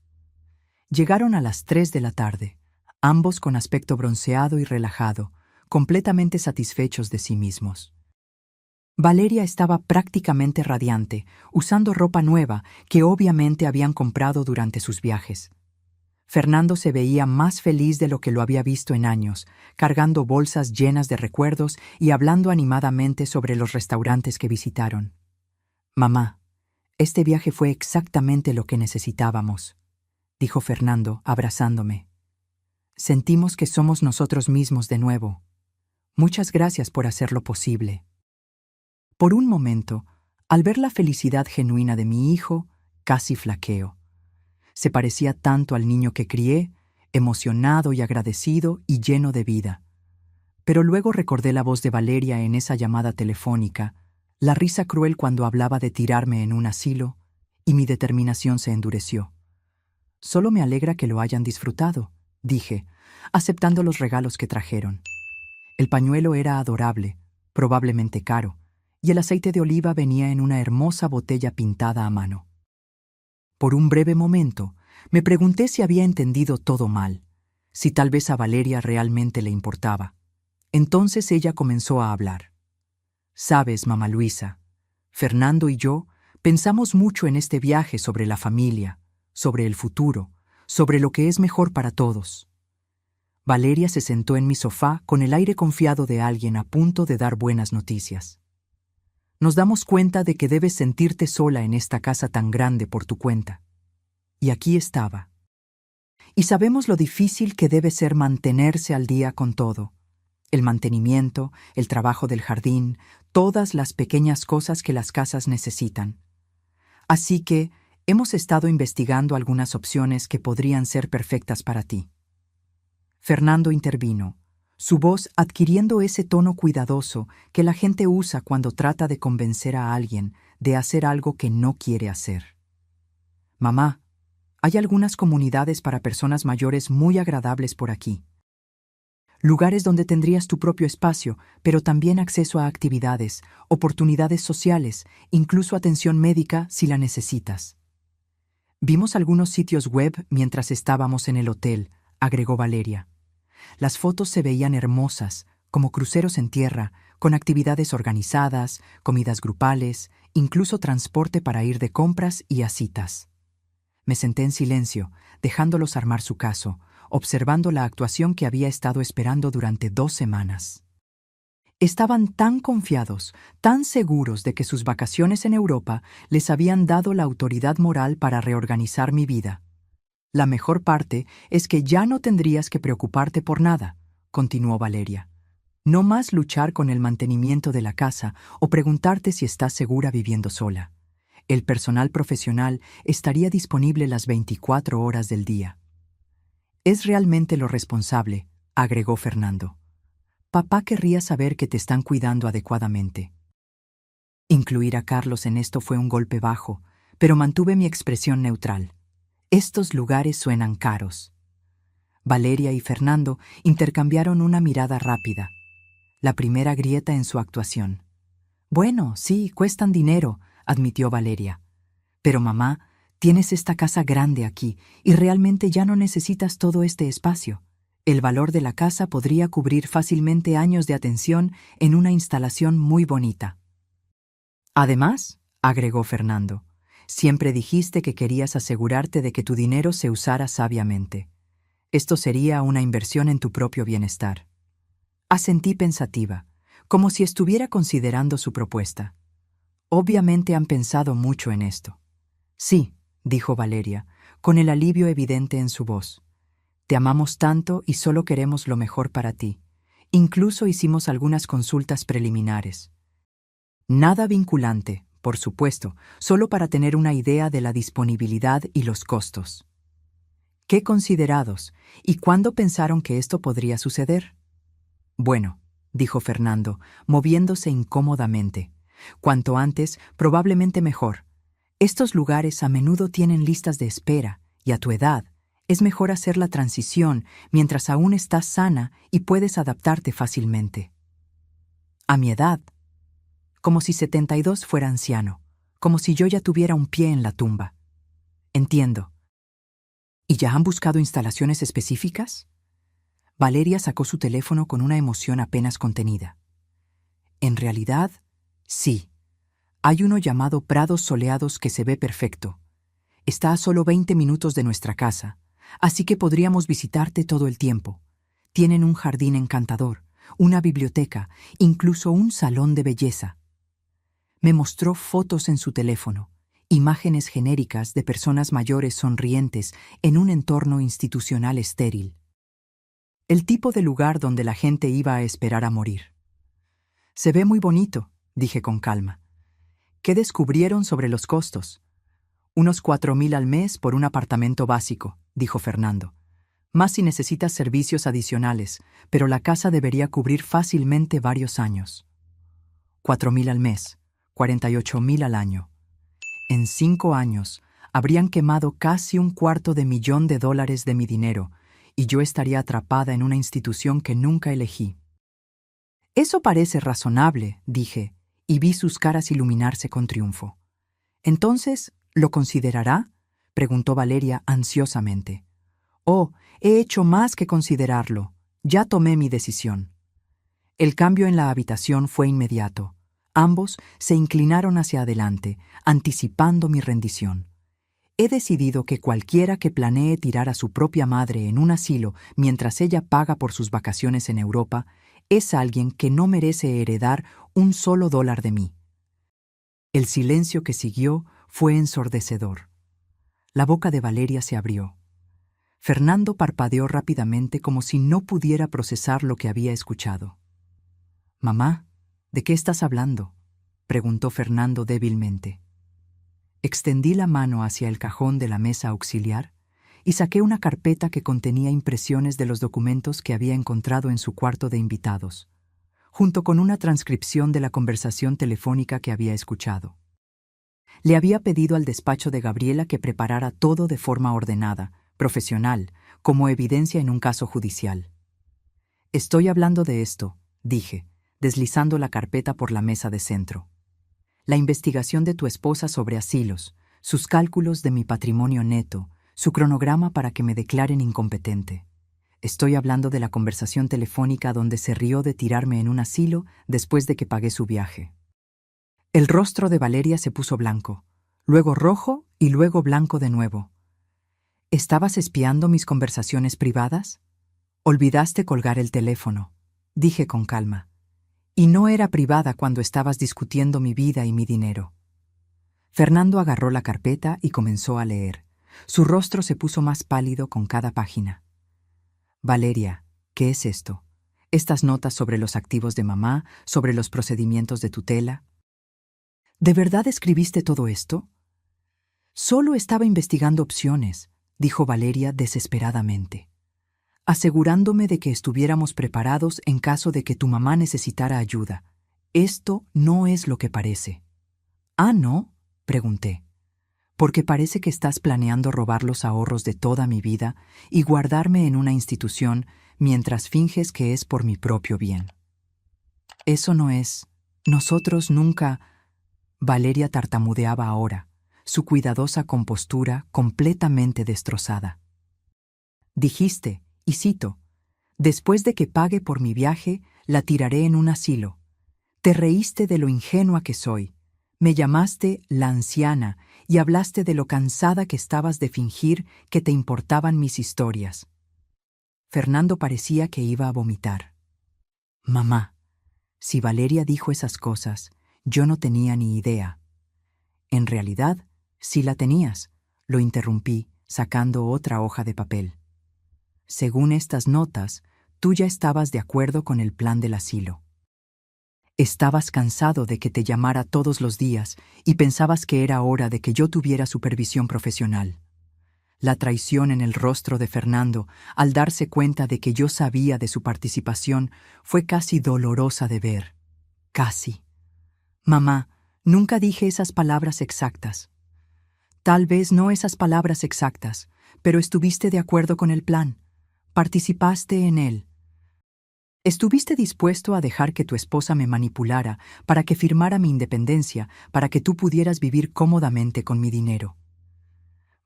Llegaron a las 3 de la tarde, ambos con aspecto bronceado y relajado, completamente satisfechos de sí mismos. Valeria estaba prácticamente radiante, usando ropa nueva que obviamente habían comprado durante sus viajes. Fernando se veía más feliz de lo que lo había visto en años, cargando bolsas llenas de recuerdos y hablando animadamente sobre los restaurantes que visitaron. «Mamá, este viaje fue exactamente lo que necesitábamos», dijo Fernando, abrazándome. «Sentimos que somos nosotros mismos de nuevo. Muchas gracias por hacerlo posible». Por un momento, al ver la felicidad genuina de mi hijo, casi flaqueo. Se parecía tanto al niño que crié, emocionado y agradecido y lleno de vida. Pero luego recordé la voz de Valeria en esa llamada telefónica, la risa cruel cuando hablaba de tirarme en un asilo, y mi determinación se endureció. «Solo me alegra que lo hayan disfrutado», dije, aceptando los regalos que trajeron. El pañuelo era adorable, probablemente caro, y el aceite de oliva venía en una hermosa botella pintada a mano. Por un breve momento, me pregunté si había entendido todo mal, si tal vez a Valeria realmente le importaba. Entonces ella comenzó a hablar. «Sabes, mamá Luisa, Fernando y yo pensamos mucho en este viaje sobre la familia, sobre el futuro, sobre lo que es mejor para todos». Valeria se sentó en mi sofá con el aire confiado de alguien a punto de dar buenas noticias. «Nos damos cuenta de que debes sentirte sola en esta casa tan grande por tu cuenta. Y aquí estaba. y sabemos lo difícil que debe ser mantenerse al día con todo. El mantenimiento, el trabajo del jardín, todas las pequeñas cosas que las casas necesitan. Así que hemos estado investigando algunas opciones que podrían ser perfectas para ti. Fernando intervino, su voz adquiriendo ese tono cuidadoso que la gente usa cuando trata de convencer a alguien de hacer algo que no quiere hacer. Mamá, hay algunas comunidades para personas mayores muy agradables por aquí. Lugares donde tendrías tu propio espacio, pero también acceso a actividades, oportunidades sociales, incluso atención médica si la necesitas. Vimos algunos sitios web mientras estábamos en el hotel, agregó Valeria. Las fotos se veían hermosas, como cruceros en tierra, con actividades organizadas, comidas grupales, incluso transporte para ir de compras y a citas. Me senté en silencio, dejándolos armar su caso, observando la actuación que había estado esperando durante 2 semanas. Estaban tan confiados, tan seguros de que sus vacaciones en Europa les habían dado la autoridad moral para reorganizar mi vida. La mejor parte es que ya no tendrías que preocuparte por nada, continuó Valeria. No más luchar con el mantenimiento de la casa o preguntarte si estás segura viviendo sola. El personal profesional estaría disponible las 24 horas del día. Es realmente lo responsable, agregó Fernando. Papá querría saber que te están cuidando adecuadamente. Incluir a Carlos en esto fue un golpe bajo, pero mantuve mi expresión neutral. Estos lugares suenan caros. Valeria y Fernando intercambiaron una mirada rápida, la primera grieta en su actuación. Bueno, sí, cuestan dinero, admitió Valeria. Pero mamá, tienes esta casa grande aquí y realmente ya no necesitas todo este espacio. El valor de la casa podría cubrir fácilmente años de atención en una instalación muy bonita. Además, agregó Fernando, siempre dijiste que querías asegurarte de que tu dinero se usara sabiamente. Esto sería una inversión en tu propio bienestar. Asentí pensativa, como si estuviera considerando su propuesta. Obviamente han pensado mucho en esto. Sí, dijo Valeria, con el alivio evidente en su voz. Te amamos tanto y solo queremos lo mejor para ti. Incluso hicimos algunas consultas preliminares. Nada vinculante, por supuesto, solo para tener una idea de la disponibilidad y los costos. ¿Qué considerados? ¿Y cuándo pensaron que esto podría suceder? Bueno, dijo Fernando, moviéndose incómodamente. Cuanto antes, probablemente mejor. Estos lugares a menudo tienen listas de espera, y a tu edad, es mejor hacer la transición mientras aún estás sana y puedes adaptarte fácilmente. A mi edad, como si 72 fuera anciano, como si yo ya tuviera un pie en la tumba. Entiendo. ¿Y ya han buscado instalaciones específicas? Valeria sacó su teléfono con una emoción apenas contenida. En realidad, sí. Hay uno llamado Prados Soleados que se ve perfecto. Está a solo 20 minutos de nuestra casa, así que podríamos visitarte todo el tiempo. Tienen un jardín encantador, una biblioteca, incluso un salón de belleza. Me mostró fotos en su teléfono, imágenes genéricas de personas mayores sonrientes en un entorno institucional estéril. El tipo de lugar donde la gente iba a esperar a morir. Se ve muy bonito, dije con calma. ¿Qué descubrieron sobre los costos? Unos 4,000 al mes por un apartamento básico, dijo Fernando. Más si necesitas servicios adicionales, pero la casa debería cubrir fácilmente varios años. 4,000 al mes, 48,000 al año. En 5 años, habrían quemado casi $250,000 de mi dinero, y yo estaría atrapada en una institución que nunca elegí. Eso parece razonable, dije, y vi sus caras iluminarse con triunfo. Entonces, ¿lo considerará? Preguntó Valeria ansiosamente. Oh, he hecho más que considerarlo. Ya tomé mi decisión. El cambio en la habitación fue inmediato. Ambos se inclinaron hacia adelante, anticipando mi rendición. He decidido que cualquiera que planee tirar a su propia madre en un asilo mientras ella paga por sus vacaciones en Europa es alguien que no merece heredar un solo dólar de mí. El silencio que siguió fue ensordecedor. La boca de Valeria se abrió. Fernando parpadeó rápidamente como si no pudiera procesar lo que había escuchado. «Mamá, ¿de qué estás hablando?», preguntó Fernando débilmente. Extendí la mano hacia el cajón de la mesa auxiliar y saqué una carpeta que contenía impresiones de los documentos que había encontrado en su cuarto de invitados, junto con una transcripción de la conversación telefónica que había escuchado. Le había pedido al despacho de Gabriela que preparara todo de forma ordenada, profesional, como evidencia en un caso judicial. «Estoy hablando de esto», dije, deslizando la carpeta por la mesa de centro. «La investigación de tu esposa sobre asilos, sus cálculos de mi patrimonio neto, su cronograma para que me declaren incompetente. Estoy hablando de la conversación telefónica donde se rió de tirarme en un asilo después de que pagué su viaje». El rostro de Valeria se puso blanco, luego rojo y luego blanco de nuevo. «¿Estabas espiando mis conversaciones privadas? Olvidaste colgar el teléfono», dije con calma. «Y no era privada cuando estabas discutiendo mi vida y mi dinero». Fernando agarró la carpeta y comenzó a leer. Su rostro se puso más pálido con cada página. «Valeria, ¿qué es esto? Estas notas sobre los activos de mamá, sobre los procedimientos de tutela. ¿De verdad escribiste todo esto?». «Solo estaba investigando opciones», dijo Valeria desesperadamente, «asegurándome de que estuviéramos preparados en caso de que tu mamá necesitara ayuda. Esto no es lo que parece». «¿Ah, no?», pregunté. «Porque parece que estás planeando robar los ahorros de toda mi vida y guardarme en una institución mientras finges que es por mi propio bien». «Eso no es. Nosotros nunca…». Valeria tartamudeaba ahora, su cuidadosa compostura completamente destrozada. «Dijiste, y cito, después de que pague por mi viaje, la tiraré en un asilo. Te reíste de lo ingenua que soy. Me llamaste la anciana y hablaste de lo cansada que estabas de fingir que te importaban mis historias». Fernando parecía que iba a vomitar. «Mamá, si Valeria dijo esas cosas, yo no tenía ni idea». «En realidad, sí la tenías», lo interrumpí, sacando otra hoja de papel. «Según estas notas, tú ya estabas de acuerdo con el plan del asilo. Estabas cansado de que te llamara todos los días y pensabas que era hora de que yo tuviera supervisión profesional». La traición en el rostro de Fernando, al darse cuenta de que yo sabía de su participación, fue casi dolorosa de ver. Casi. «Mamá, nunca dije esas palabras exactas». «Tal vez no esas palabras exactas, pero estuviste de acuerdo con el plan. Participaste en él. Estuviste dispuesto a dejar que tu esposa me manipulara para que firmara mi independencia, para que tú pudieras vivir cómodamente con mi dinero».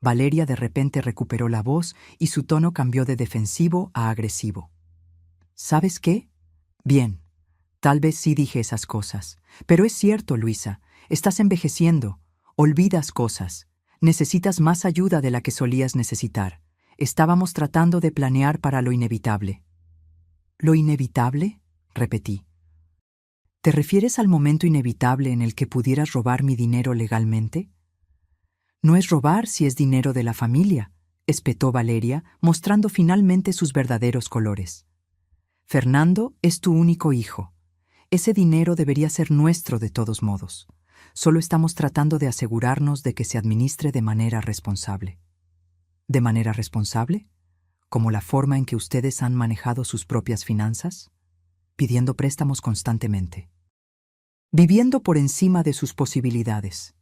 Valeria de repente recuperó la voz y su tono cambió de defensivo a agresivo. «¿Sabes qué? Bien, tal vez sí dije esas cosas. Pero es cierto, Luisa, estás envejeciendo, olvidas cosas, necesitas más ayuda de la que solías necesitar. Estábamos tratando de planear para lo inevitable». «¿Lo inevitable?», repetí. «¿Te refieres al momento inevitable en el que pudieras robar mi dinero legalmente?». «No es robar si es dinero de la familia», espetó Valeria, mostrando finalmente sus verdaderos colores. «Fernando es tu único hijo. Ese dinero debería ser nuestro de todos modos. Solo estamos tratando de asegurarnos de que se administre de manera responsable». «¿De manera responsable? ¿Como la forma en que ustedes han manejado sus propias finanzas? Pidiendo préstamos constantemente. Viviendo por encima de sus posibilidades.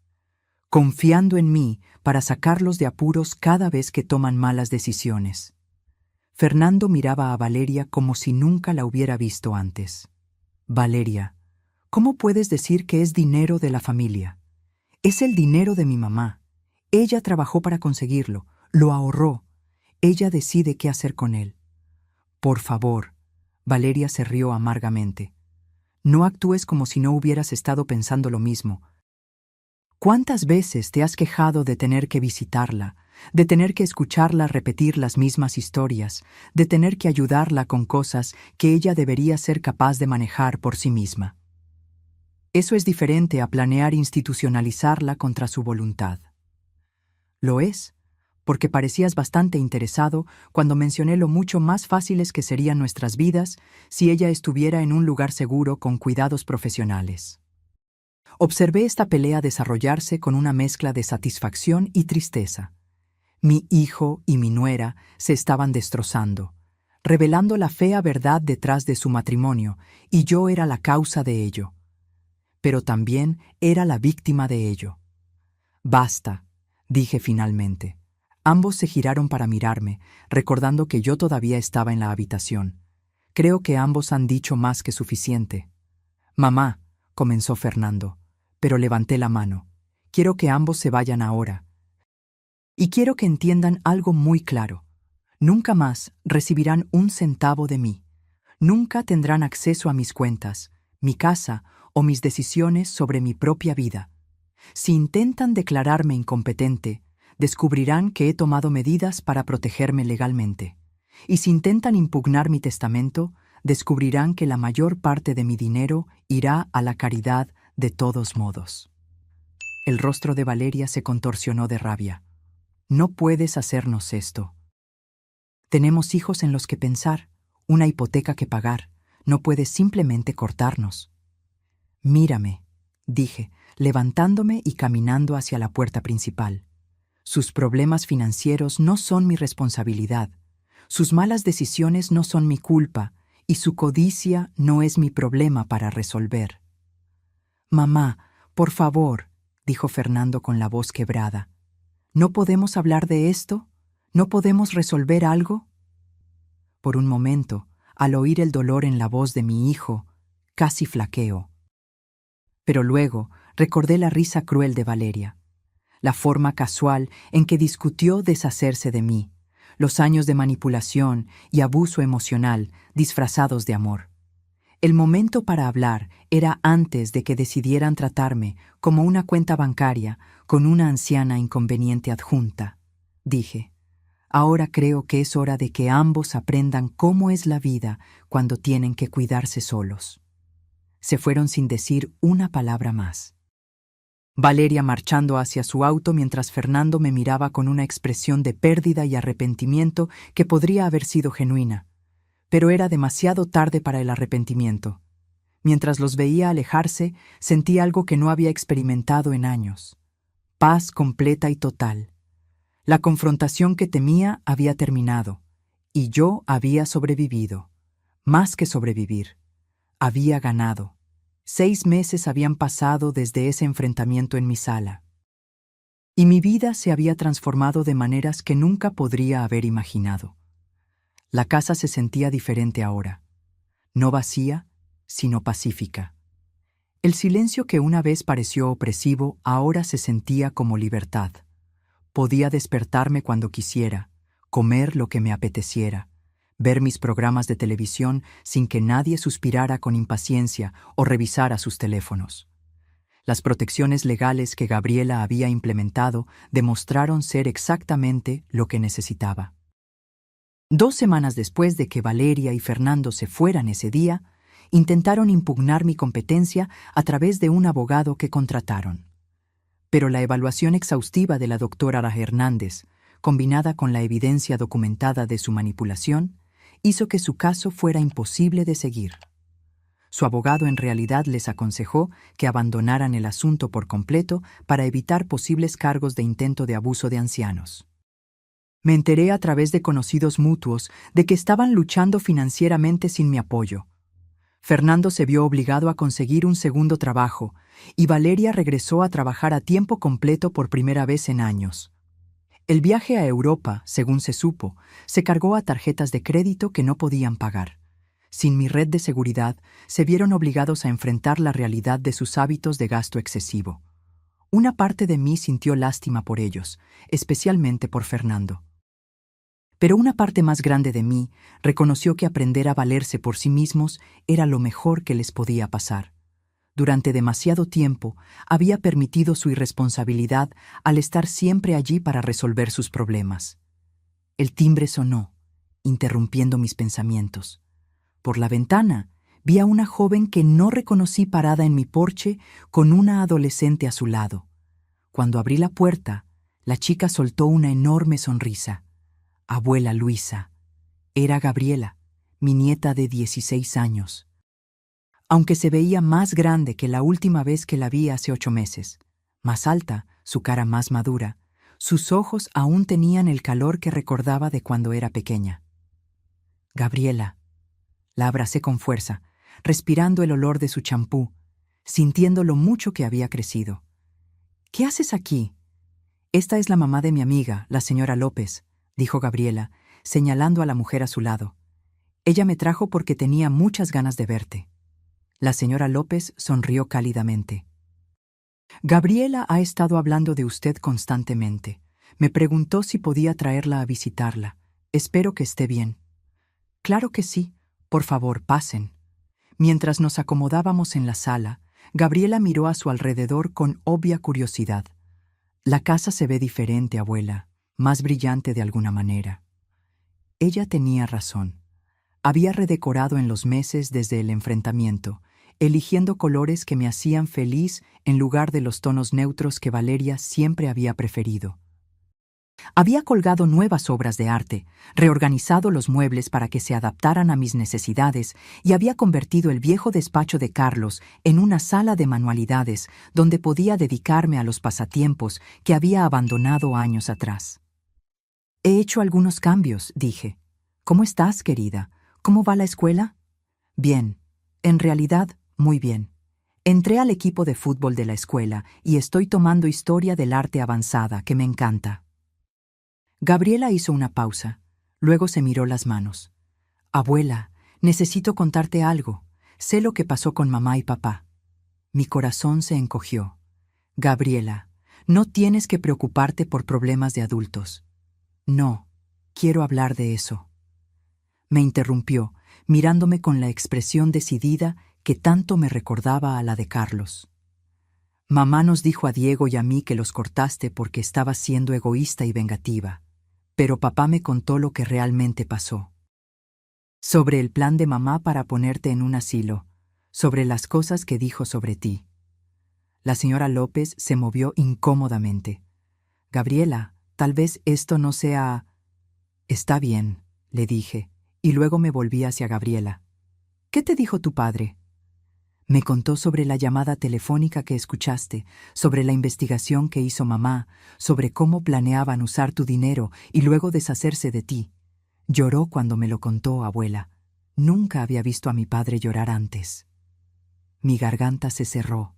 Confiando en mí para sacarlos de apuros cada vez que toman malas decisiones». Fernando miraba a Valeria como si nunca la hubiera visto antes. «Valeria, ¿cómo puedes decir que es dinero de la familia? Es el dinero de mi mamá. Ella trabajó para conseguirlo, lo ahorró. Ella decide qué hacer con él». «Por favor», Valeria se rió amargamente. «No actúes como si no hubieras estado pensando lo mismo. ¿Cuántas veces te has quejado de tener que visitarla, de tener que escucharla repetir las mismas historias, de tener que ayudarla con cosas que ella debería ser capaz de manejar por sí misma? Eso es diferente a planear institucionalizarla contra su voluntad». «Lo es, porque parecías bastante interesado cuando mencioné lo mucho más fáciles que serían nuestras vidas si ella estuviera en un lugar seguro con cuidados profesionales. Observé esta pelea desarrollarse con una mezcla de satisfacción y tristeza. Mi hijo y mi nuera se estaban destrozando, revelando la fea verdad detrás de su matrimonio, y yo era la causa de ello. Pero también era la víctima de ello. «Basta», dije finalmente. Ambos se giraron para mirarme, recordando que yo todavía estaba en la habitación. Creo que ambos han dicho más que suficiente. «Mamá», comenzó Fernando, pero levanté la mano. «Quiero que ambos se vayan ahora. Y quiero que entiendan algo muy claro. Nunca más recibirán un centavo de mí. Nunca tendrán acceso a mis cuentas, mi casa o mis decisiones sobre mi propia vida. Si intentan declararme incompetente, descubrirán que he tomado medidas para protegerme legalmente. Y si intentan impugnar mi testamento, descubrirán que la mayor parte de mi dinero irá a la caridad de todos modos». El rostro de Valeria se contorsionó de rabia. «No puedes hacernos esto. Tenemos hijos en los que pensar, una hipoteca que pagar. No puedes simplemente cortarnos». «Mírame», dije, levantándome y caminando hacia la puerta principal. «Sus problemas financieros no son mi responsabilidad. Sus malas decisiones no son mi culpa, y su codicia no es mi problema para resolver». «Mamá, por favor», dijo Fernando con la voz quebrada. «¿No podemos hablar de esto? ¿No podemos resolver algo?» Por un momento, al oír el dolor en la voz de mi hijo, casi flaqueó. Pero luego recordé la risa cruel de Valeria, la forma casual en que discutió deshacerse de mí, los años de manipulación y abuso emocional disfrazados de amor. El momento para hablar era antes de que decidieran tratarme como una cuenta bancaria con una anciana inconveniente adjunta. Dije, ahora creo que es hora de que ambos aprendan cómo es la vida cuando tienen que cuidarse solos. Se fueron sin decir una palabra más. Valeria marchando hacia su auto mientras Fernando me miraba con una expresión de pérdida y arrepentimiento que podría haber sido genuina. Pero era demasiado tarde para el arrepentimiento. Mientras los veía alejarse, sentí algo que no había experimentado en años. Paz completa y total. La confrontación que temía había terminado, y yo había sobrevivido. Más que sobrevivir. Había ganado. 6 meses habían pasado desde ese enfrentamiento en mi sala. Y mi vida se había transformado de maneras que nunca podría haber imaginado. La casa se sentía diferente ahora, no vacía, sino pacífica. El silencio que una vez pareció opresivo ahora se sentía como libertad. Podía despertarme cuando quisiera, comer lo que me apeteciera, ver mis programas de televisión sin que nadie suspirara con impaciencia o revisara sus teléfonos. Las protecciones legales que Gabriela había implementado demostraron ser exactamente lo que necesitaba. 2 semanas después de que Valeria y Fernando se fueran ese día, intentaron impugnar mi competencia a través de un abogado que contrataron. Pero la evaluación exhaustiva de la doctora Ara Hernández, combinada con la evidencia documentada de su manipulación, hizo que su caso fuera imposible de seguir. Su abogado en realidad les aconsejó que abandonaran el asunto por completo para evitar posibles cargos de intento de abuso de ancianos. Me enteré a través de conocidos mutuos de que estaban luchando financieramente sin mi apoyo. Fernando se vio obligado a conseguir un segundo trabajo y Valeria regresó a trabajar a tiempo completo por primera vez en años. El viaje a Europa, según se supo, se cargó a tarjetas de crédito que no podían pagar. Sin mi red de seguridad, se vieron obligados a enfrentar la realidad de sus hábitos de gasto excesivo. Una parte de mí sintió lástima por ellos, especialmente por Fernando. Pero una parte más grande de mí reconoció que aprender a valerse por sí mismos era lo mejor que les podía pasar. Durante demasiado tiempo había permitido su irresponsabilidad al estar siempre allí para resolver sus problemas. El timbre sonó, interrumpiendo mis pensamientos. Por la ventana vi a una joven que no reconocí parada en mi porche con una adolescente a su lado. Cuando abrí la puerta, La chica soltó una enorme sonrisa. Abuela Luisa. Era Gabriela, mi nieta de 16 años. Aunque se veía más grande que la última vez que la vi hace 8 meses, más alta, su cara más madura, sus ojos aún tenían el calor que recordaba de cuando era pequeña. Gabriela. La abracé con fuerza, respirando el olor de su champú, sintiendo lo mucho que había crecido. ¿Qué haces aquí? Esta es la mamá de mi amiga, la señora López, dijo Gabriela, señalando a la mujer a su lado. Ella me trajo porque tenía muchas ganas de verte. La señora López sonrió cálidamente. Gabriela ha estado hablando de usted constantemente. Me preguntó si podía traerla a visitarla. Espero que esté bien. Claro que sí. Por favor, pasen. Mientras nos acomodábamos en la sala, Gabriela miró a su alrededor con obvia curiosidad. La casa se ve diferente, abuela, más brillante de alguna manera. Ella tenía razón. Había redecorado en los meses desde el enfrentamiento, eligiendo colores que me hacían feliz en lugar de los tonos neutros que Valeria siempre había preferido. Había colgado nuevas obras de arte, reorganizado los muebles para que se adaptaran a mis necesidades y había convertido el viejo despacho de Carlos en una sala de manualidades donde podía dedicarme a los pasatiempos que había abandonado años atrás. He hecho algunos cambios, dije. ¿Cómo estás, querida? ¿Cómo va la escuela? Bien. En realidad, muy bien. Entré al equipo de fútbol de la escuela y estoy tomando historia del arte avanzada, que me encanta. Gabriela hizo una pausa. Luego se miró las manos. Abuela, necesito contarte algo. Sé lo que pasó con mamá y papá. Mi corazón se encogió. Gabriela, no tienes que preocuparte por problemas de adultos. No, quiero hablar de eso. Me interrumpió, mirándome con la expresión decidida que tanto me recordaba a la de Carlos. Mamá nos dijo a Diego y a mí que los cortaste porque estabas siendo egoísta y vengativa. Pero papá me contó lo que realmente pasó. Sobre el plan de mamá para ponerte en un asilo, sobre las cosas que dijo sobre ti. La señora López se movió incómodamente. Gabriela, tal vez esto no sea... Está bien, le dije, y luego me volví hacia Gabriela. ¿Qué te dijo tu padre? Me contó sobre la llamada telefónica que escuchaste, sobre la investigación que hizo mamá, sobre cómo planeaban usar tu dinero y luego deshacerse de ti. Lloró cuando me lo contó, abuela. Nunca había visto a mi padre llorar antes. Mi garganta se cerró.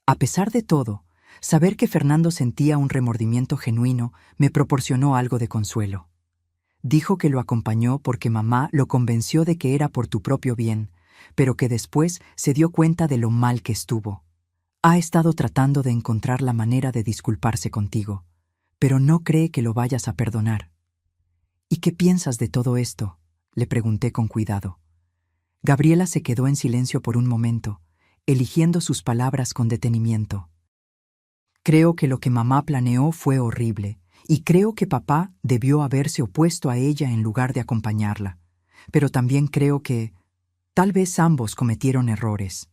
A pesar de todo, saber que Fernando sentía un remordimiento genuino me proporcionó algo de consuelo. Dijo que lo acompañó porque mamá lo convenció de que era por tu propio bien, pero que después se dio cuenta de lo mal que estuvo. Ha estado tratando de encontrar la manera de disculparse contigo, pero no cree que lo vayas a perdonar. ¿Y qué piensas de todo esto?, le pregunté con cuidado. Gabriela se quedó en silencio por un momento, eligiendo sus palabras con detenimiento. Creo que lo que mamá planeó fue horrible, y creo que papá debió haberse opuesto a ella en lugar de acompañarla. Pero también creo que tal vez ambos cometieron errores.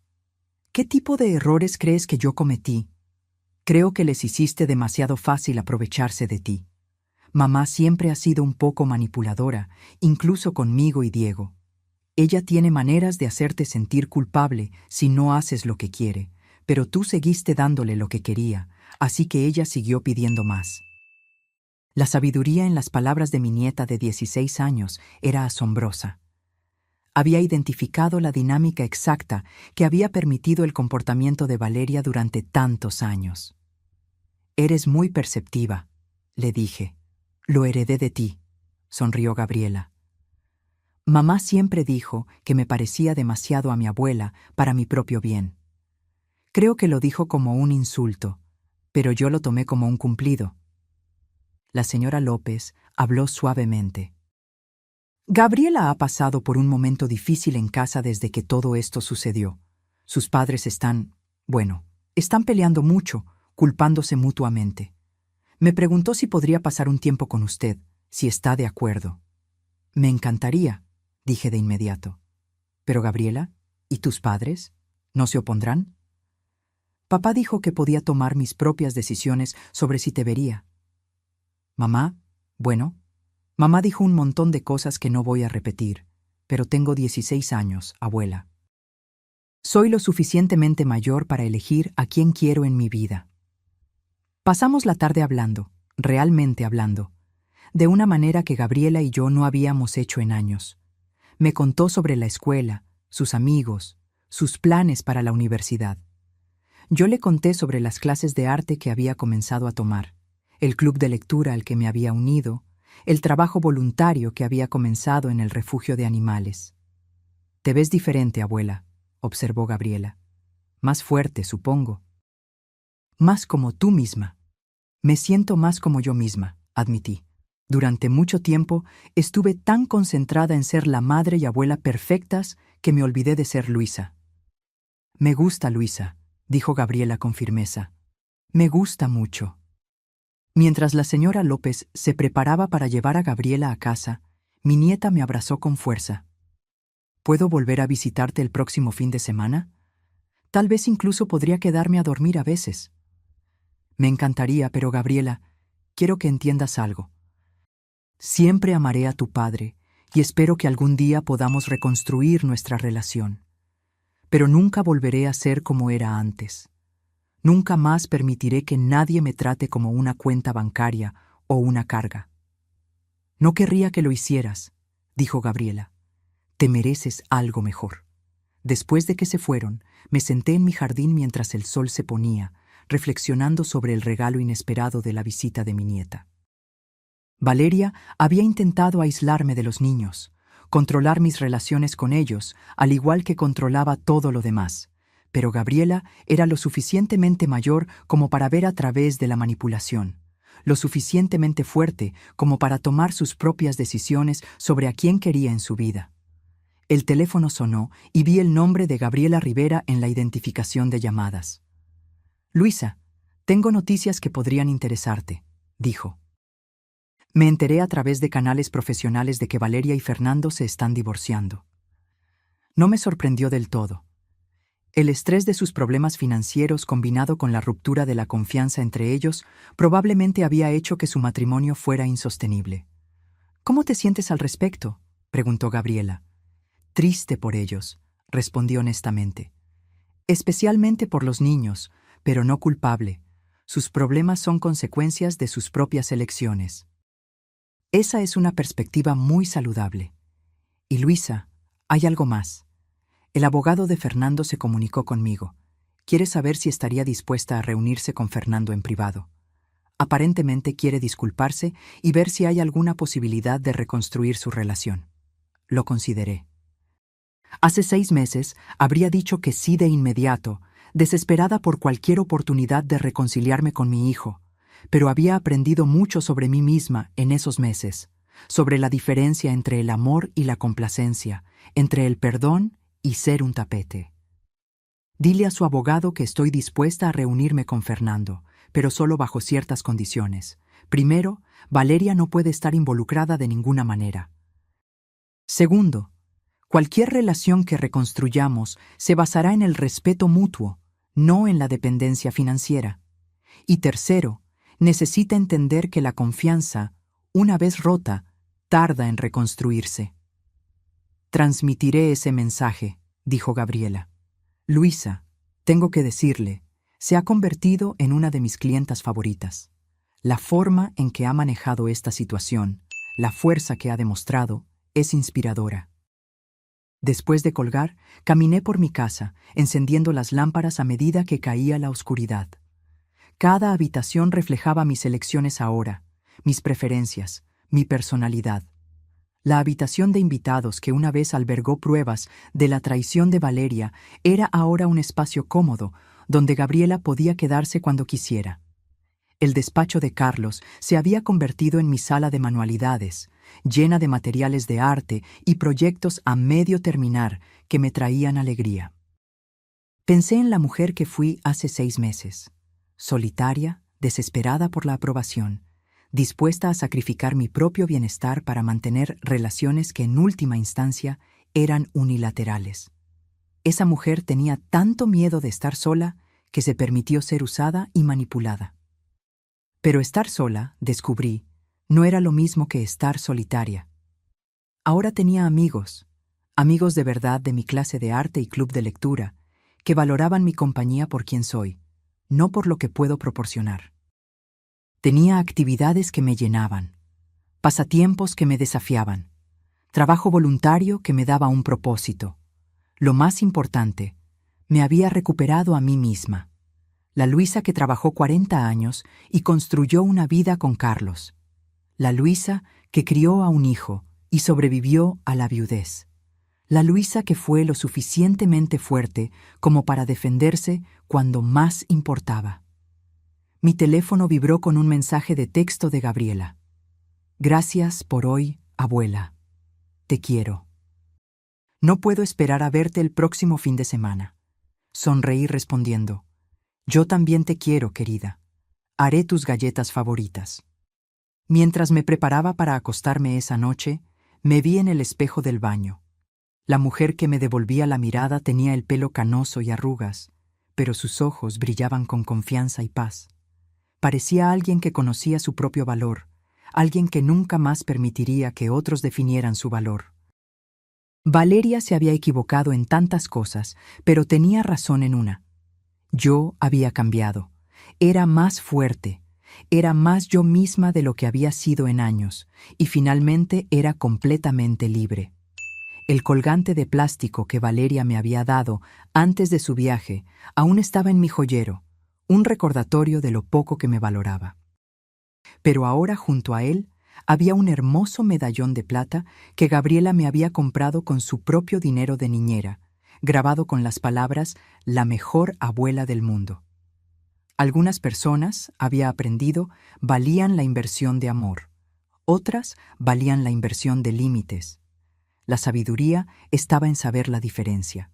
¿Qué tipo de errores crees que yo cometí? Creo que les hiciste demasiado fácil aprovecharse de ti. Mamá siempre ha sido un poco manipuladora, incluso conmigo y Diego. Ella tiene maneras de hacerte sentir culpable si no haces lo que quiere, pero tú seguiste dándole lo que quería, así que ella siguió pidiendo más. La sabiduría en las palabras de mi nieta de 16 años era asombrosa. Había identificado la dinámica exacta que había permitido el comportamiento de Valeria durante tantos años. Eres muy perceptiva, le dije. Lo heredé de ti, sonrió Gabriela. Mamá siempre dijo que me parecía demasiado a mi abuela para mi propio bien. Creo que lo dijo como un insulto, pero yo lo tomé como un cumplido. La señora López habló suavemente. Gabriela ha pasado por un momento difícil en casa desde que todo esto sucedió. Sus padres están peleando mucho, culpándose mutuamente. Me preguntó si podría pasar un tiempo con usted, si está de acuerdo. Me encantaría, dije de inmediato. Pero Gabriela, ¿y tus padres? ¿No se opondrán? Papá dijo que podía tomar mis propias decisiones sobre si te vería. Mamá, bueno, mamá dijo un montón de cosas que no voy a repetir, pero tengo 16 años, abuela. Soy lo suficientemente mayor para elegir a quién quiero en mi vida. Pasamos la tarde hablando, realmente hablando, de una manera que Gabriela y yo no habíamos hecho en años. Me contó sobre la escuela, sus amigos, sus planes para la universidad. Yo le conté sobre las clases de arte que había comenzado a tomar, el club de lectura al que me había unido, el trabajo voluntario que había comenzado en el refugio de animales. «Te ves diferente, abuela», observó Gabriela. «Más fuerte, supongo». «Más como tú misma». «Me siento más como yo misma», admití. Durante mucho tiempo estuve tan concentrada en ser la madre y abuela perfectas que me olvidé de ser Luisa. «Me gusta, Luisa», dijo Gabriela con firmeza. «Me gusta mucho». Mientras la señora López se preparaba para llevar a Gabriela a casa, mi nieta me abrazó con fuerza. «¿Puedo volver a visitarte el próximo fin de semana? Tal vez incluso podría quedarme a dormir a veces». «Me encantaría, pero Gabriela, quiero que entiendas algo. Siempre amaré a tu padre y espero que algún día podamos reconstruir nuestra relación. Pero nunca volveré a ser como era antes. Nunca más permitiré que nadie me trate como una cuenta bancaria o una carga». «No querría que lo hicieras», dijo Gabriela. «Te mereces algo mejor». Después de que se fueron, me senté en mi jardín mientras el sol se ponía, reflexionando sobre el regalo inesperado de la visita de mi nieta. Valeria había intentado aislarme de los niños, controlar mis relaciones con ellos, al igual que controlaba todo lo demás, pero Gabriela era lo suficientemente mayor como para ver a través de la manipulación, lo suficientemente fuerte como para tomar sus propias decisiones sobre a quién quería en su vida. El teléfono sonó y vi el nombre de Gabriela Rivera en la identificación de llamadas. «Luisa, tengo noticias que podrían interesarte», dijo. Me enteré a través de canales profesionales de que Valeria y Fernando se están divorciando. No me sorprendió del todo. El estrés de sus problemas financieros combinado con la ruptura de la confianza entre ellos probablemente había hecho que su matrimonio fuera insostenible. «¿Cómo te sientes al respecto?», preguntó Gabriela. «Triste por ellos», respondí honestamente. «Especialmente por los niños, pero no culpable. Sus problemas son consecuencias de sus propias elecciones». Esa es una perspectiva muy saludable. Y Luisa, hay algo más. El abogado de Fernando se comunicó conmigo. Quiere saber si estaría dispuesta a reunirse con Fernando en privado. Aparentemente quiere disculparse y ver si hay alguna posibilidad de reconstruir su relación. Lo consideré. Hace 6 meses habría dicho que sí de inmediato, desesperada por cualquier oportunidad de reconciliarme con mi hijo, pero había aprendido mucho sobre mí misma en esos meses, sobre la diferencia entre el amor y la complacencia, entre el perdón y ser un tapete. Dile a su abogado que estoy dispuesta a reunirme con Fernando, pero solo bajo ciertas condiciones. Primero, Valeria no puede estar involucrada de ninguna manera. Segundo, cualquier relación que reconstruyamos se basará en el respeto mutuo, no en la dependencia financiera. Y tercero, necesita entender que la confianza, una vez rota, tarda en reconstruirse. «Transmitiré ese mensaje», dijo Gabriela. «Luisa, tengo que decirle, se ha convertido en una de mis clientas favoritas. La forma en que ha manejado esta situación, la fuerza que ha demostrado, es inspiradora». Después de colgar, caminé por mi casa, encendiendo las lámparas a medida que caía la oscuridad. Cada habitación reflejaba mis elecciones ahora, mis preferencias, mi personalidad. La habitación de invitados que una vez albergó pruebas de la traición de Valeria era ahora un espacio cómodo, donde Gabriela podía quedarse cuando quisiera. El despacho de Carlos se había convertido en mi sala de manualidades, llena de materiales de arte y proyectos a medio terminar que me traían alegría. Pensé en la mujer que fui hace 6 meses, solitaria, desesperada por la aprobación, dispuesta a sacrificar mi propio bienestar para mantener relaciones que en última instancia eran unilaterales. Esa mujer tenía tanto miedo de estar sola que se permitió ser usada y manipulada. Pero estar sola, descubrí, no era lo mismo que estar solitaria. Ahora tenía amigos, amigos de verdad de mi clase de arte y club de lectura, que valoraban mi compañía por quien soy, no por lo que puedo proporcionar. Tenía actividades que me llenaban, pasatiempos que me desafiaban, trabajo voluntario que me daba un propósito. Lo más importante, me había recuperado a mí misma, la Luisa que trabajó 40 años y construyó una vida con Carlos, la Luisa que crió a un hijo y sobrevivió a la viudez, la Luisa que fue lo suficientemente fuerte como para defenderse cuando más importaba. Mi teléfono vibró con un mensaje de texto de Gabriela. Gracias por hoy, abuela. Te quiero. No puedo esperar a verte el próximo fin de semana. Sonreí respondiendo. Yo también te quiero, querida. Haré tus galletas favoritas. Mientras me preparaba para acostarme esa noche, me vi en el espejo del baño. La mujer que me devolvía la mirada tenía el pelo canoso y arrugas, pero sus ojos brillaban con confianza y paz. Parecía alguien que conocía su propio valor, alguien que nunca más permitiría que otros definieran su valor. Valeria se había equivocado en tantas cosas, pero tenía razón en una. Yo había cambiado. Era más fuerte. Era más yo misma de lo que había sido en años, y finalmente era completamente libre. El colgante de plástico que Valeria me había dado antes de su viaje aún estaba en mi joyero, un recordatorio de lo poco que me valoraba. Pero ahora junto a él había un hermoso medallón de plata que Gabriela me había comprado con su propio dinero de niñera, grabado con las palabras «La mejor abuela del mundo». Algunas personas, había aprendido, valían la inversión de amor. Otras valían la inversión de límites. La sabiduría estaba en saber la diferencia.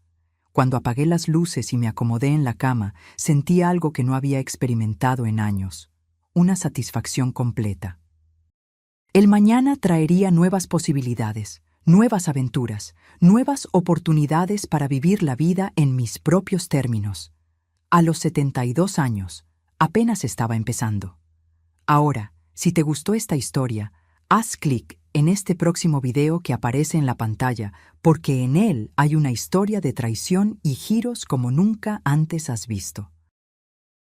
Cuando apagué las luces y me acomodé en la cama, sentí algo que no había experimentado en años, una satisfacción completa. El mañana traería nuevas posibilidades, nuevas aventuras, nuevas oportunidades para vivir la vida en mis propios términos. A los 72 años, apenas estaba empezando. Ahora, si te gustó esta historia, haz clic en este próximo video que aparece en la pantalla, porque en él hay una historia de traición y giros como nunca antes has visto.